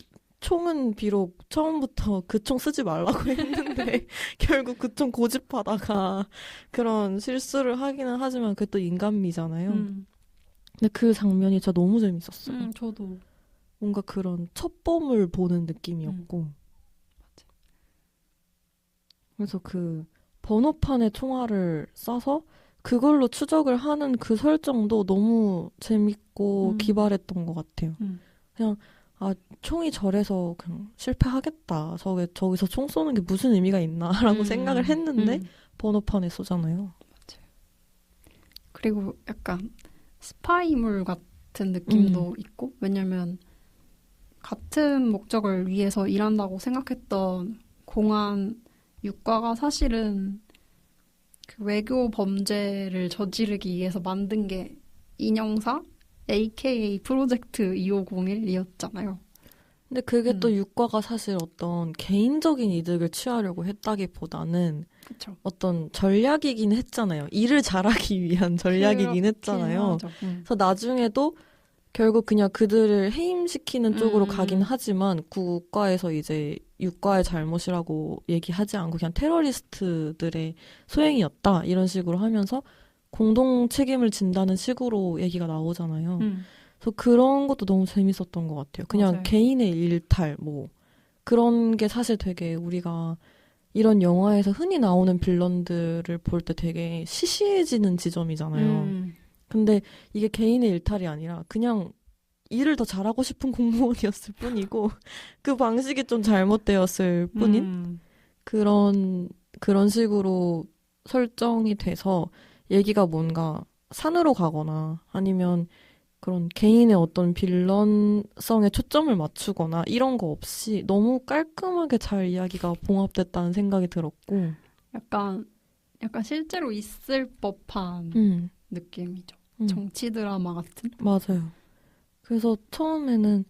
총은 비록 처음부터 그 총 쓰지 말라고 했는데 결국 그 총 고집하다가 그런 실수를 하기는 하지만 그게 또 인간미잖아요. 근데 그 장면이 진짜 너무 재밌었어요. 저도. 뭔가 그런 첩범을 보는 느낌이었고. 그래서 그 번호판에 총알을 쏴서 그걸로 추적을 하는 그 설정도 너무 재밌고 기발했던 것 같아요. 그냥 총이 저래서 그냥 실패하겠다. 저기서 총 쏘는 게 무슨 의미가 있나라고 생각을 했는데 번호판에 쏘잖아요. 맞아요. 그리고 약간 스파이물 같은 느낌도 있고 왜냐면 같은 목적을 위해서 일한다고 생각했던 공안 육과가 사실은 그 외교 범죄를 저지르기 위해서 만든 게 인형사 AKA 프로젝트 2501이었잖아요. 근데 그게 또 육과가 사실 어떤 개인적인 이득을 취하려고 했다기보다는 그쵸. 어떤 전략이긴 했잖아요. 일을 잘하기 위한 전략이긴 했잖아요. 그래서 나중에도 결국 그냥 그들을 해임시키는 쪽으로 가긴 하지만 국가에서 이제 육과의 잘못이라고 얘기하지 않고 그냥 테러리스트들의 소행이었다 이런 식으로 하면서 공동 책임을 진다는 식으로 얘기가 나오잖아요. 그래서 그런 것도 너무 재밌었던 것 같아요. 그냥 맞아요. 개인의 일탈 그런 게 사실 되게 우리가 이런 영화에서 흔히 나오는 빌런들을 볼 때 되게 시시해지는 지점이잖아요. 근데 이게 개인의 일탈이 아니라 그냥 일을 더 잘하고 싶은 공무원이었을 뿐이고 그 방식이 좀 잘못되었을 뿐인 그런 식으로 설정이 돼서 얘기가 뭔가 산으로 가거나 아니면 그런 개인의 어떤 빌런성에 초점을 맞추거나 이런 거 없이 너무 깔끔하게 잘 이야기가 봉합됐다는 생각이 들었고 약간 실제로 있을 법한 느낌이죠. 정치 드라마 같은? 맞아요. 그래서 처음에는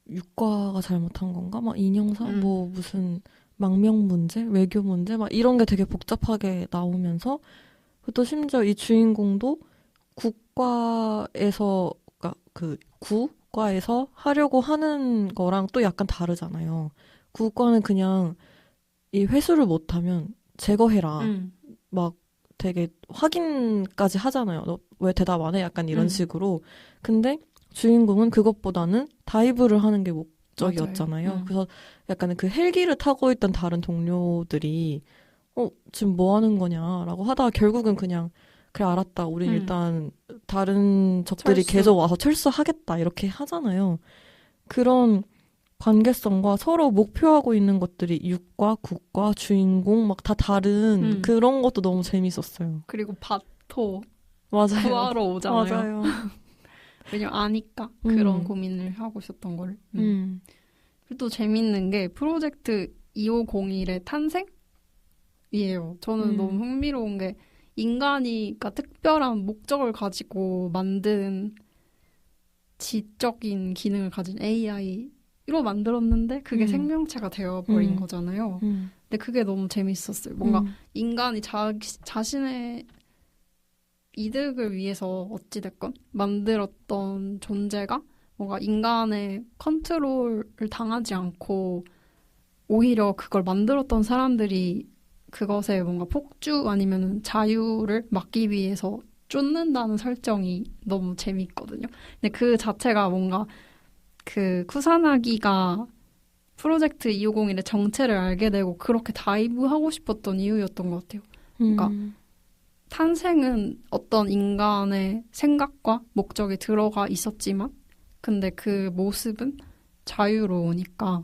육과가 잘못한 건가? 막 인형사? 무슨 망명 문제? 외교 문제? 막 이런 게 되게 복잡하게 나오면서 또 심지어 이 주인공도 국과에서 그 구과에서 하려고 하는 거랑 또 약간 다르잖아요. 구과는 그냥 이 회수를 못하면 제거해라. 막 되게 확인까지 하잖아요. 너 왜 대답 안 해? 약간 이런 식으로. 근데 주인공은 그것보다는 다이브를 하는 게 목적이었잖아요. 맞아요. 그래서 약간 그 헬기를 타고 있던 다른 동료들이 지금 뭐 하는 거냐라고 하다가 결국은 그냥 그래 알았다. 우린 일단 다른 적들이 철수. 계속 와서 철수하겠다 이렇게 하잖아요. 그런 관계성과 서로 목표하고 있는 것들이 육과 국과 주인공 막 다 다른 그런 것도 너무 재밌었어요. 그리고 바토 맞아요. 구하러 오잖아요. 맞아요. 왜냐면 아니까 그런 고민을 하고 있었던 거를. 그리고 또 재밌는 게 프로젝트 2501의 탄생이에요. 저는 너무 흥미로운 게 인간이 그러니까 특별한 목적을 가지고 만든 지적인 기능을 가진 AI로 만들었는데 그게 생명체가 되어버린 거잖아요. 근데 그게 너무 재밌었어요. 뭔가 인간이 자신의 이득을 위해서 어찌됐건 만들었던 존재가 뭔가 인간의 컨트롤을 당하지 않고 오히려 그걸 만들었던 사람들이 그것에 뭔가 폭주 아니면 자유를 막기 위해서 쫓는다는 설정이 너무 재밌거든요. 근데 그 자체가 뭔가 그 쿠사나기가 프로젝트 2501의 정체를 알게 되고 그렇게 다이브하고 싶었던 이유였던 것 같아요. 그러니까 탄생은 어떤 인간의 생각과 목적이 들어가 있었지만 근데 그 모습은 자유로우니까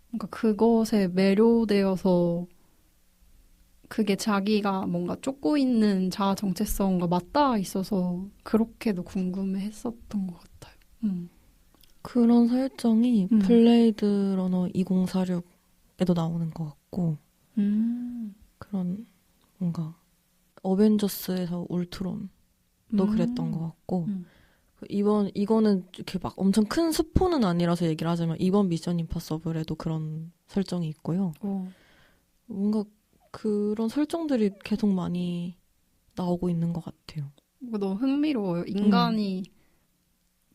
그러니까 그것에 매료되어서 그게 자기가 뭔가 쫓고 있는 자아 정체성과 맞닿아 있어서 그렇게도 궁금해했었던 것 같아요. 그런 설정이 블레이드 러너 2046에도 나오는 것 같고 그런 뭔가 어벤져스에서 울트론도 그랬던 것 같고 이거는 이렇게 막 엄청 큰 스포는 아니라서 얘기를 하자면 이번 미션 임파서블에도 그런 설정이 있고요. 뭔가 그런 설정들이 계속 많이 나오고 있는 것 같아요. 너무 흥미로워요. 인간이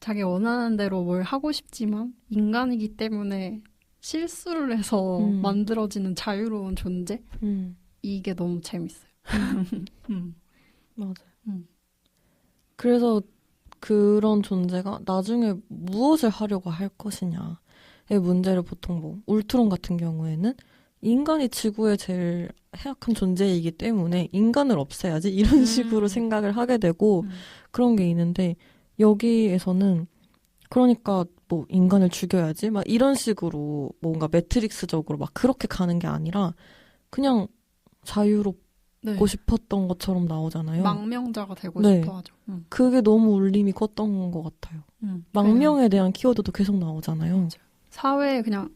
자기 원하는 대로 뭘 하고 싶지만 인간이기 때문에 실수를 해서 만들어지는 자유로운 존재? 이게 너무 재밌어요. 맞아요. 그래서 그런 존재가 나중에 무엇을 하려고 할 것이냐의 문제를 보통 뭐 울트론 같은 경우에는 인간이 지구의 제일 해악한 존재이기 때문에 인간을 없애야지 이런 식으로 생각을 하게 되고 그런 게 있는데 여기에서는 그러니까 뭐 인간을 죽여야지 막 이런 식으로 뭔가 매트릭스적으로 막 그렇게 가는 게 아니라 그냥 자유롭고 싶었던 것처럼 나오잖아요. 망명자가 되고 싶어 하죠. 그게 너무 울림이 컸던 것 같아요. 망명에 대한 키워드도 계속 나오잖아요. 맞아요. 사회에 그냥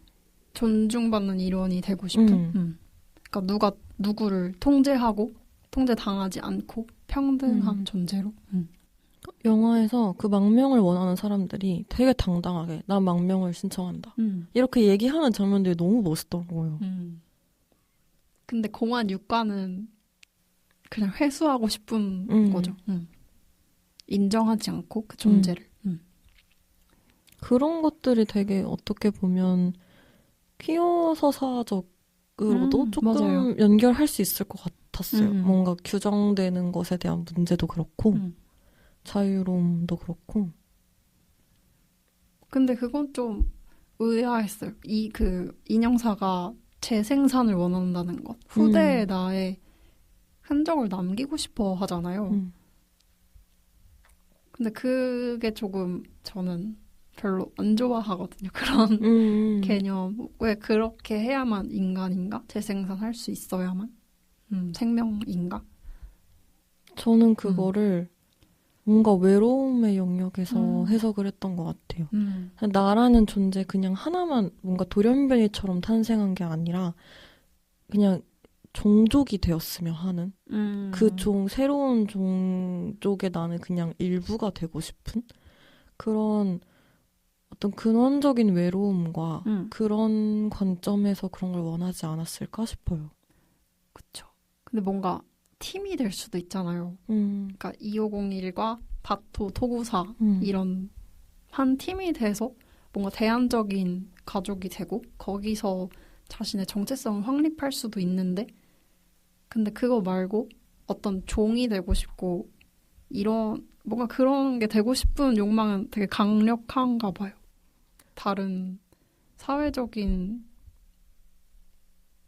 존중받는 일원이 되고 싶은. 그러니까 누가 누구를 통제하고 통제당하지 않고 평등한 존재로. 영화에서 그 망명을 원하는 사람들이 되게 당당하게 난 망명을 신청한다. 이렇게 얘기하는 장면들이 너무 멋있더라고요. 근데 공안 육관은 그냥 회수하고 싶은 거죠. 인정하지 않고 그 존재를. 그런 것들이 되게 어떻게 보면 퀴어 서사적으로도 조금 맞아요. 연결할 수 있을 것 같았어요. 뭔가 규정되는 것에 대한 문제도 그렇고 자유로움도 그렇고. 근데 그건 좀 의아했어요. 그 인형사가 재생산을 원한다는 것. 후대에 나의 흔적을 남기고 싶어 하잖아요. 근데 그게 조금 저는 별로 안 좋아하거든요. 그런 개념. 왜 그렇게 해야만 인간인가? 재생산할 수 있어야만? 생명인가? 저는 그거를 뭔가 외로움의 영역에서 해석을 했던 것 같아요. 나라는 존재 그냥 하나만 뭔가 돌연변이처럼 탄생한 게 아니라 그냥 종족이 되었으면 하는 새로운 종족에 나는 그냥 일부가 되고 싶은 그런 어떤 근원적인 외로움과 그런 관점에서 그런 걸 원하지 않았을까 싶어요. 그쵸. 근데 뭔가 팀이 될 수도 있잖아요. 그러니까 2501과 바토, 토구사 이런 한 팀이 돼서 뭔가 대안적인 가족이 되고 거기서 자신의 정체성을 확립할 수도 있는데 근데 그거 말고 어떤 종이 되고 싶고 이런 뭔가 그런 게 되고 싶은 욕망은 되게 강력한가 봐요. 다른 사회적인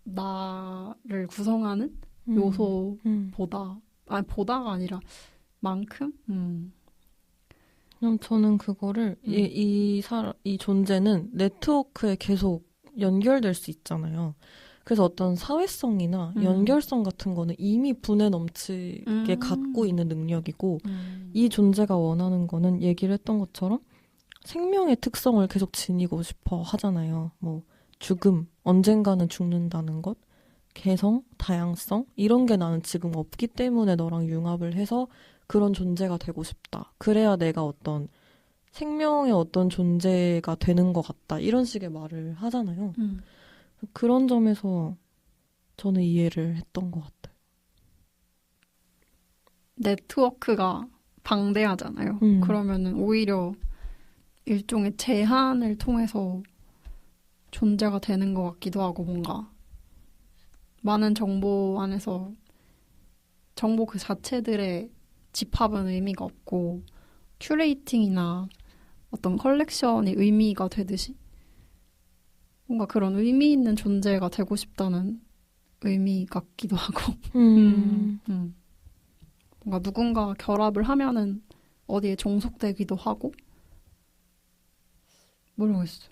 나를 구성하는 요소보다 아니 보다가 아니라 만큼 그럼 저는 그거를 이 존재는 네트워크에 계속 연결될 수 있잖아요. 그래서 어떤 사회성이나 연결성 같은 거는 이미 분에 넘치게 갖고 있는 능력이고 이 존재가 원하는 거는 얘기를 했던 것처럼 생명의 특성을 계속 지니고 싶어 하잖아요. 뭐 죽음, 언젠가는 죽는다는 것, 개성, 다양성 이런 게 나는 지금 없기 때문에 너랑 융합을 해서 그런 존재가 되고 싶다. 그래야 내가 어떤 생명의 어떤 존재가 되는 것 같다. 이런 식의 말을 하잖아요. 그런 점에서 저는 이해를 했던 것 같아요. 네트워크가 방대하잖아요. 그러면은 오히려 일종의 제한을 통해서 존재가 되는 것 같기도 하고 뭔가 많은 정보 안에서 정보 그 자체들의 집합은 의미가 없고 큐레이팅이나 어떤 컬렉션이 의미가 되듯이 뭔가 그런 의미 있는 존재가 되고 싶다는 의미 같기도 하고 뭔가 누군가 결합을 하면은 어디에 종속되기도 하고 모르겠어요.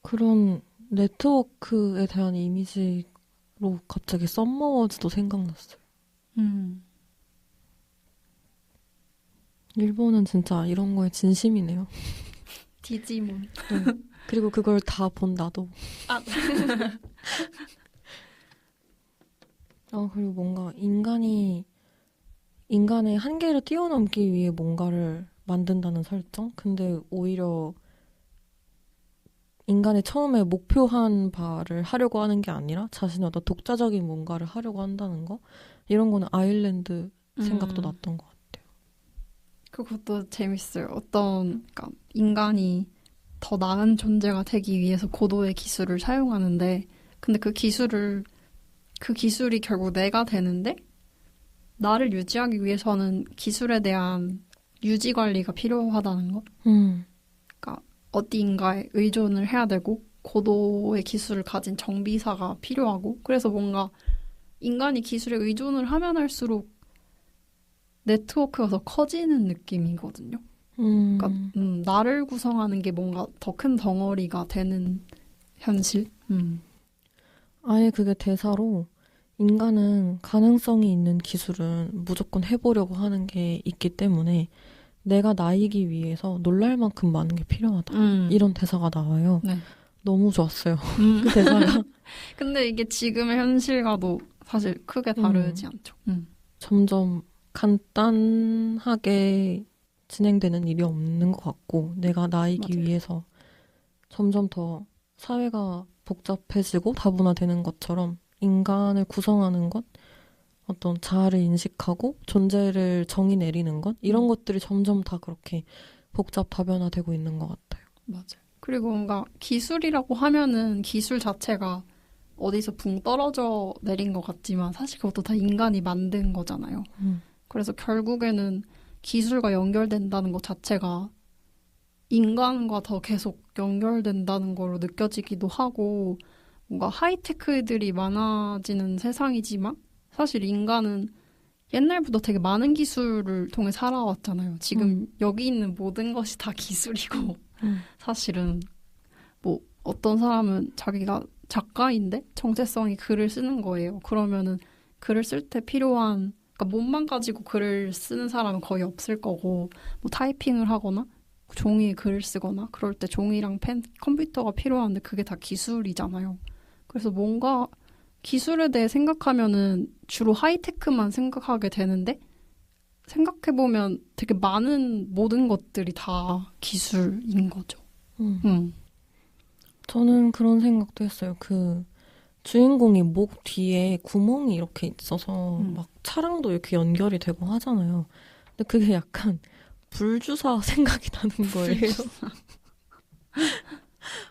그런 네트워크에 대한 이미지로 갑자기 썸머워즈도 생각났어요. 일본은 진짜 이런 거에 진심이네요. 디지몬. 네. 그리고 그걸 다 본 나도. 그리고 뭔가 인간의 한계를 뛰어넘기 위해 뭔가를 만든다는 설정? 근데 오히려 인간이 처음에 목표한 바를 하려고 하는 게 아니라 자신의 어떤 독자적인 뭔가를 하려고 한다는 거? 이런 거는 아일랜드 생각도 났던 것 같아요. 그것도 재밌어요. 그러니까 인간이 더 나은 존재가 되기 위해서 고도의 기술을 사용하는데 근데 그 기술이 결국 내가 되는데 나를 유지하기 위해서는 기술에 대한 유지 관리가 필요하다는 거. 그러니까 어디인가에 의존을 해야 되고 고도의 기술을 가진 정비사가 필요하고 그래서 뭔가 인간이 기술에 의존을 하면 할수록 네트워크가 더 커지는 느낌이거든요. 그러니까 나를 구성하는 게 뭔가 더 큰 덩어리가 되는 현실. 아예 그게 대사로 인간은 가능성이 있는 기술은 무조건 해보려고 하는 게 있기 때문에 내가 나이기 위해서 놀랄 만큼 많은 게 필요하다. 이런 대사가 나와요. 네. 너무 좋았어요. 그 대사가. 근데 이게 지금의 현실과도 사실 크게 다르지 않죠. 점점 간단하게 진행되는 일이 없는 것 같고 내가 나이기 맞아요. 위해서 점점 더 사회가 복잡해지고 다분화되는 것처럼 인간을 구성하는 것, 어떤 자아를 인식하고 존재를 정의 내리는 것 이런 것들이 점점 다 그렇게 복잡 다변화되고 있는 것 같아요. 맞아요. 그리고 뭔가 기술이라고 하면은 기술 자체가 어디서 붕 떨어져 내린 것 같지만 사실 그것도 다 인간이 만든 거잖아요. 그래서 결국에는 기술과 연결된다는 것 자체가 인간과 더 계속 연결된다는 걸로 느껴지기도 하고 뭔가 하이테크들이 많아지는 세상이지만 사실 인간은 옛날부터 되게 많은 기술을 통해 살아왔잖아요. 지금 여기 있는 모든 것이 다 기술이고 사실은 뭐 어떤 사람은 자기가 작가인데 정체성이 글을 쓰는 거예요. 그러면은 글을 쓸 때 필요한 그러니까 몸만 가지고 글을 쓰는 사람은 거의 없을 거고 뭐 타이핑을 하거나 종이에 글을 쓰거나 그럴 때 종이랑 펜, 컴퓨터가 필요한데 그게 다 기술이잖아요. 그래서 뭔가 기술에 대해 생각하면은 주로 하이테크만 생각하게 되는데 생각해보면 되게 많은 모든 것들이 다 기술인 거죠. 저는 그런 생각도 했어요. 그 주인공이 목 뒤에 구멍이 이렇게 있어서 막 차량도 이렇게 연결이 되고 하잖아요. 근데 그게 약간 불주사 생각이 나는 거예요.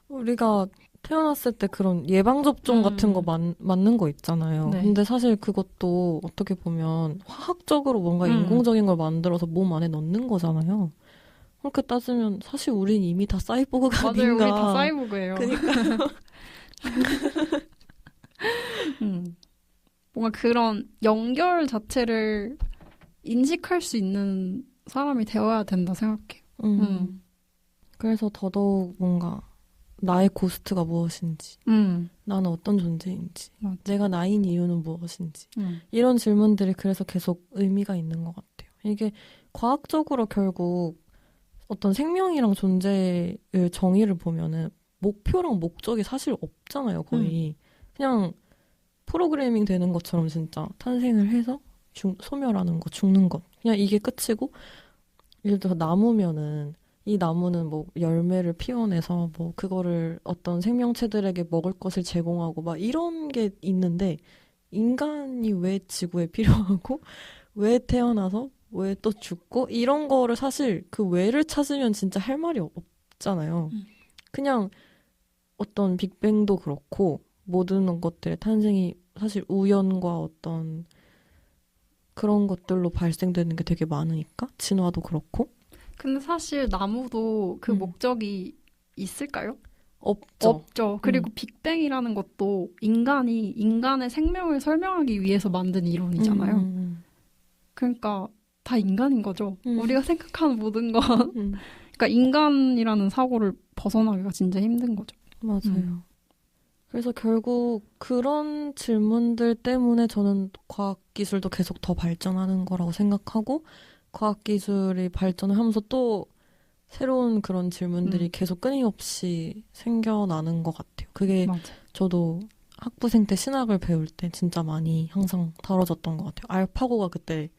우리가 태어났을 때 그런 예방접종 같은 거 맞는 거 있잖아요. 네. 근데 사실 그것도 어떻게 보면 화학적으로 뭔가 인공적인 걸 만들어서 몸 안에 넣는 거잖아요. 그렇게 따지면 사실 우린 이미 다 사이보그가 맞아요. 아닌가. 우리 다 사이보그예요. 그러니까요. 뭔가 그런 연결 자체를 인식할 수 있는 사람이 되어야 된다 생각해요. 그래서 더더욱 뭔가 나의 고스트가 무엇인지, 나는 어떤 존재인지, 맞아. 내가 나인 이유는 무엇인지 이런 질문들이 그래서 계속 의미가 있는 것 같아요. 이게 과학적으로 결국 어떤 생명이랑 존재의 정의를 보면은 목표랑 목적이 사실 없잖아요, 거의. 그냥 프로그래밍 되는 것처럼 진짜 탄생을 해서 소멸하는 것, 죽는 것. 그냥 이게 끝이고, 예를 들어 나무면은 이 나무는 뭐 열매를 피워내서 뭐 그거를 어떤 생명체들에게 먹을 것을 제공하고 막 이런 게 있는데 인간이 왜 지구에 필요하고 왜 태어나서 왜 또 죽고 이런 거를 사실 그 왜를 찾으면 진짜 할 말이 없잖아요. 그냥 어떤 빅뱅도 그렇고 모든 것들의 탄생이 사실 우연과 어떤 그런 것들로 발생되는 게 되게 많으니까 진화도 그렇고. 근데 사실 나무도 그 목적이 있을까요? 없죠. 없죠. 그리고 빅뱅이라는 것도 인간의 생명을 설명하기 위해서 만든 이론이잖아요. 그러니까 다 인간인 거죠. 우리가 생각하는 모든 건 그러니까 인간이라는 사고를 벗어나기가 진짜 힘든 거죠. 맞아요. 그래서 결국 그런 질문들 때문에 저는 과학기술도 계속 더 발전하는 거라고 생각하고 과학기술이 발전을 하면서 또 새로운 그런 질문들이 계속 끊임없이 생겨나는 것 같아요. 그게 맞아요. 저도 학부생 때 신학을 배울 때 진짜 많이 항상 다뤄졌던 것 같아요. 알파고가 그때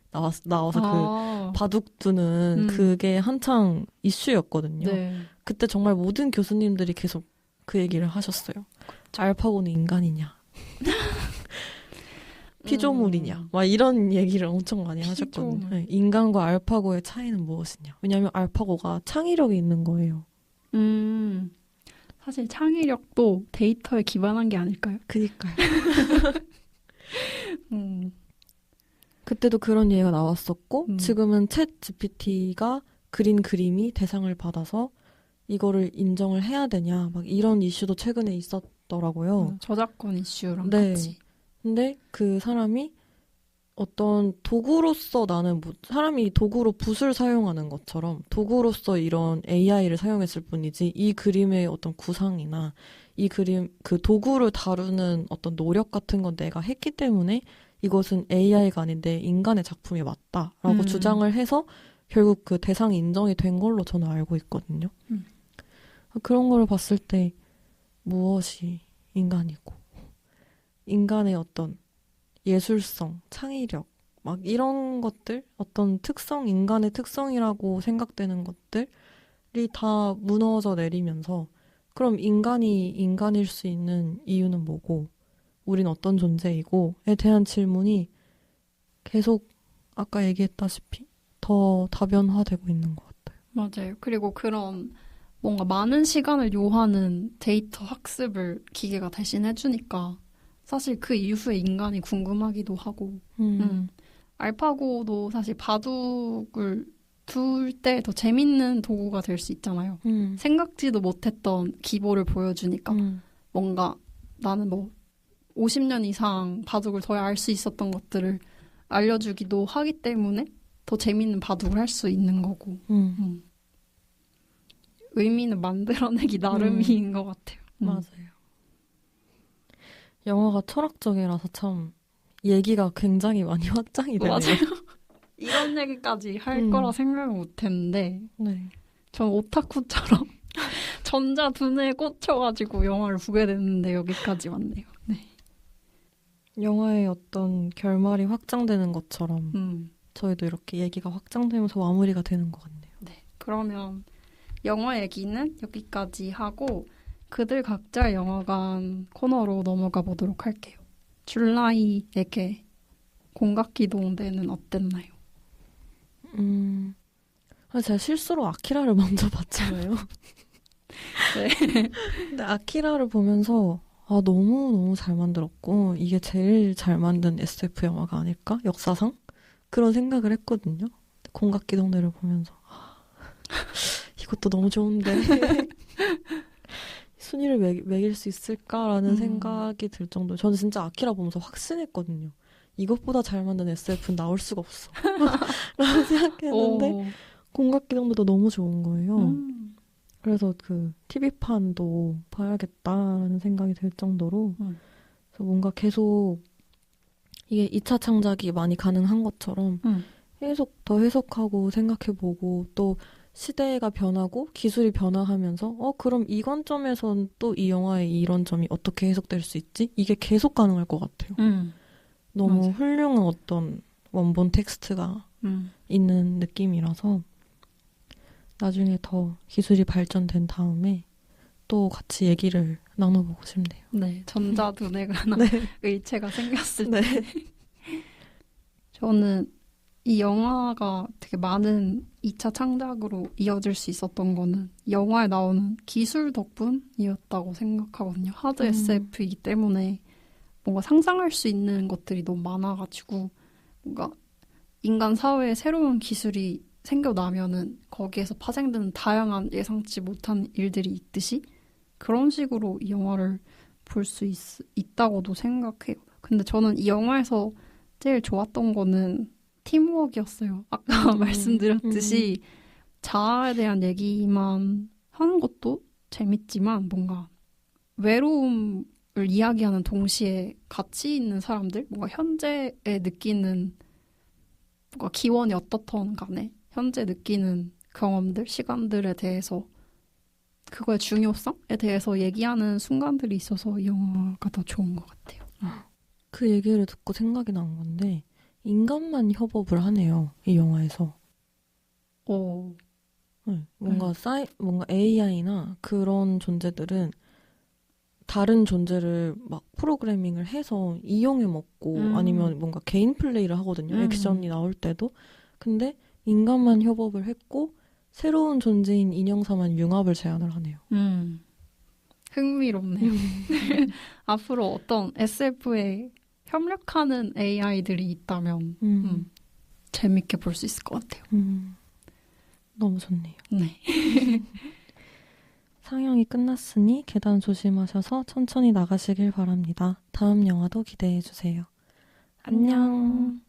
나와서 그 바둑 두는 그게 한창 이슈였거든요. 네. 그때 정말 모든 교수님들이 계속 그 얘기를 하셨어요. 알파고는 인간이냐? 피조물이냐? 막 이런 얘기를 엄청 많이 하셨거든요. 네, 인간과 알파고의 차이는 무엇이냐? 왜냐하면 알파고가 창의력이 있는 거예요. 사실 창의력도 데이터에 기반한 게 아닐까요? 그니까요. 그때도 그런 얘기가 나왔었고 지금은 챗 GPT가 그린 그림이 대상을 받아서 이거를 인정을 해야 되냐 막 이런 이슈도 최근에 있었더라고요. 저작권 이슈랑 네. 같이. 근데 그 사람이 어떤 도구로서 사람이 도구로 붓을 사용하는 것처럼 도구로서 이런 AI를 사용했을 뿐이지 이 그림의 어떤 구상이나 이 그림 그 도구를 다루는 어떤 노력 같은 건 내가 했기 때문에 이것은 AI가 아닌데 인간의 작품이 맞다라고 주장을 해서 결국 그 대상이 인정이 된 걸로 저는 알고 있거든요. 그런 걸 봤을 때 무엇이 인간이고 인간의 어떤 예술성, 창의력 막 이런 것들 어떤 특성, 인간의 특성이라고 생각되는 것들이 다 무너져 내리면서 그럼 인간이 인간일 수 있는 이유는 뭐고 우린 어떤 존재이고에 대한 질문이 계속 아까 얘기했다시피 더 다변화되고 있는 것 같아요. 맞아요. 그리고 그런 뭔가 많은 시간을 요하는 데이터 학습을 기계가 대신 해주니까 사실 그 이후에 인간이 궁금하기도 하고 알파고도 사실 바둑을 둘 때 더 재밌는 도구가 될 수 있잖아요. 생각지도 못했던 기보를 보여주니까 뭔가 나는 뭐 50년 이상 바둑을 더 알 수 있었던 것들을 알려주기도 하기 때문에 더 재밌는 바둑을 할 수 있는 거고 의미는 만들어내기 나름인 것 같아요. 맞아요. 영화가 철학적이라서 참 얘기가 굉장히 많이 확장이 되네요. 맞아요. 이런 얘기까지 할 거라 생각을 못했는데 네. 전 오타쿠처럼 전자 두뇌에 꽂혀가지고 영화를 보게 됐는데 여기까지 왔네요. 네. 영화의 어떤 결말이 확장되는 것처럼 저희도 이렇게 얘기가 확장되면서 마무리가 되는 것 같네요. 네. 그러면 영화 얘기는 여기까지 하고 그들 각자의 영화관 코너로 넘어가 보도록 할게요. 줄라이에게 공각기동대는 어땠나요? 제가 실수로 아키라를 먼저 봤잖아요. 근데 아키라를 보면서 너무너무 잘 만들었고 이게 제일 잘 만든 SF 영화가 아닐까? 역사상? 그런 생각을 했거든요. 공각기동대를 보면서 이것도 너무 좋은데 순위를 매길 수 있을까라는 생각이 들 정도. 저는 진짜 아키라 보면서 확신했거든요. 이것보다 잘 만든 SF는 나올 수가 없어. 라고 생각했는데 공각기동대도 너무 좋은 거예요. 그래서 그 TV판도 봐야겠다라는 생각이 들 정도로 그래서 뭔가 계속 이게 2차 창작이 많이 가능한 것처럼 계속 더 해석하고 생각해보고 또 시대가 변하고 기술이 변화하면서 그럼 이 관점에선 또 이 영화의 이런 점이 어떻게 해석될 수 있지? 이게 계속 가능할 것 같아요. 너무 맞아요. 훌륭한 어떤 원본 텍스트가 있는 느낌이라서 나중에 더 기술이 발전된 다음에 또 같이 얘기를 나눠보고 싶네요. 네, 전자두뇌가 네. 의체가 생겼을 네. 때 저는 이 영화가 되게 많은 2차 창작으로 이어질 수 있었던 거는 영화에 나오는 기술 덕분이었다고 생각하거든요. 하드 SF이기 때문에 뭔가 상상할 수 있는 것들이 너무 많아가지고 뭔가 인간 사회에 새로운 기술이 생겨나면은 거기에서 파생되는 다양한 예상치 못한 일들이 있듯이 그런 식으로 이 영화를 볼 수 있다고도 생각해요. 근데 저는 이 영화에서 제일 좋았던 거는 팀워크였어요. 아까 말씀드렸듯이 자아에 대한 얘기만 하는 것도 재밌지만 뭔가 외로움을 이야기하는 동시에 같이 있는 사람들, 뭔가 현재에 느끼는 뭔가 기원이 어떻든 간에 현재 느끼는 경험들, 시간들에 대해서 그거의 중요성에 대해서 얘기하는 순간들이 있어서 이 영화가 더 좋은 것 같아요. 그 얘기를 듣고 생각이 난 건데 인간만 협업을 하네요. 이 영화에서. 오. 네, 뭔가 AI나 그런 존재들은 다른 존재를 막 프로그래밍을 해서 이용해 먹고 아니면 뭔가 개인 플레이를 하거든요. 액션이 나올 때도. 근데 인간만 협업을 했고 새로운 존재인 인형사만 융합을 제안을 하네요. 흥미롭네요. 앞으로 어떤 SF에 협력하는 AI들이 있다면 재밌게 볼 수 있을 것 같아요. 너무 좋네요. 네. 상영이 끝났으니 계단 조심하셔서 천천히 나가시길 바랍니다. 다음 영화도 기대해 주세요. 안녕.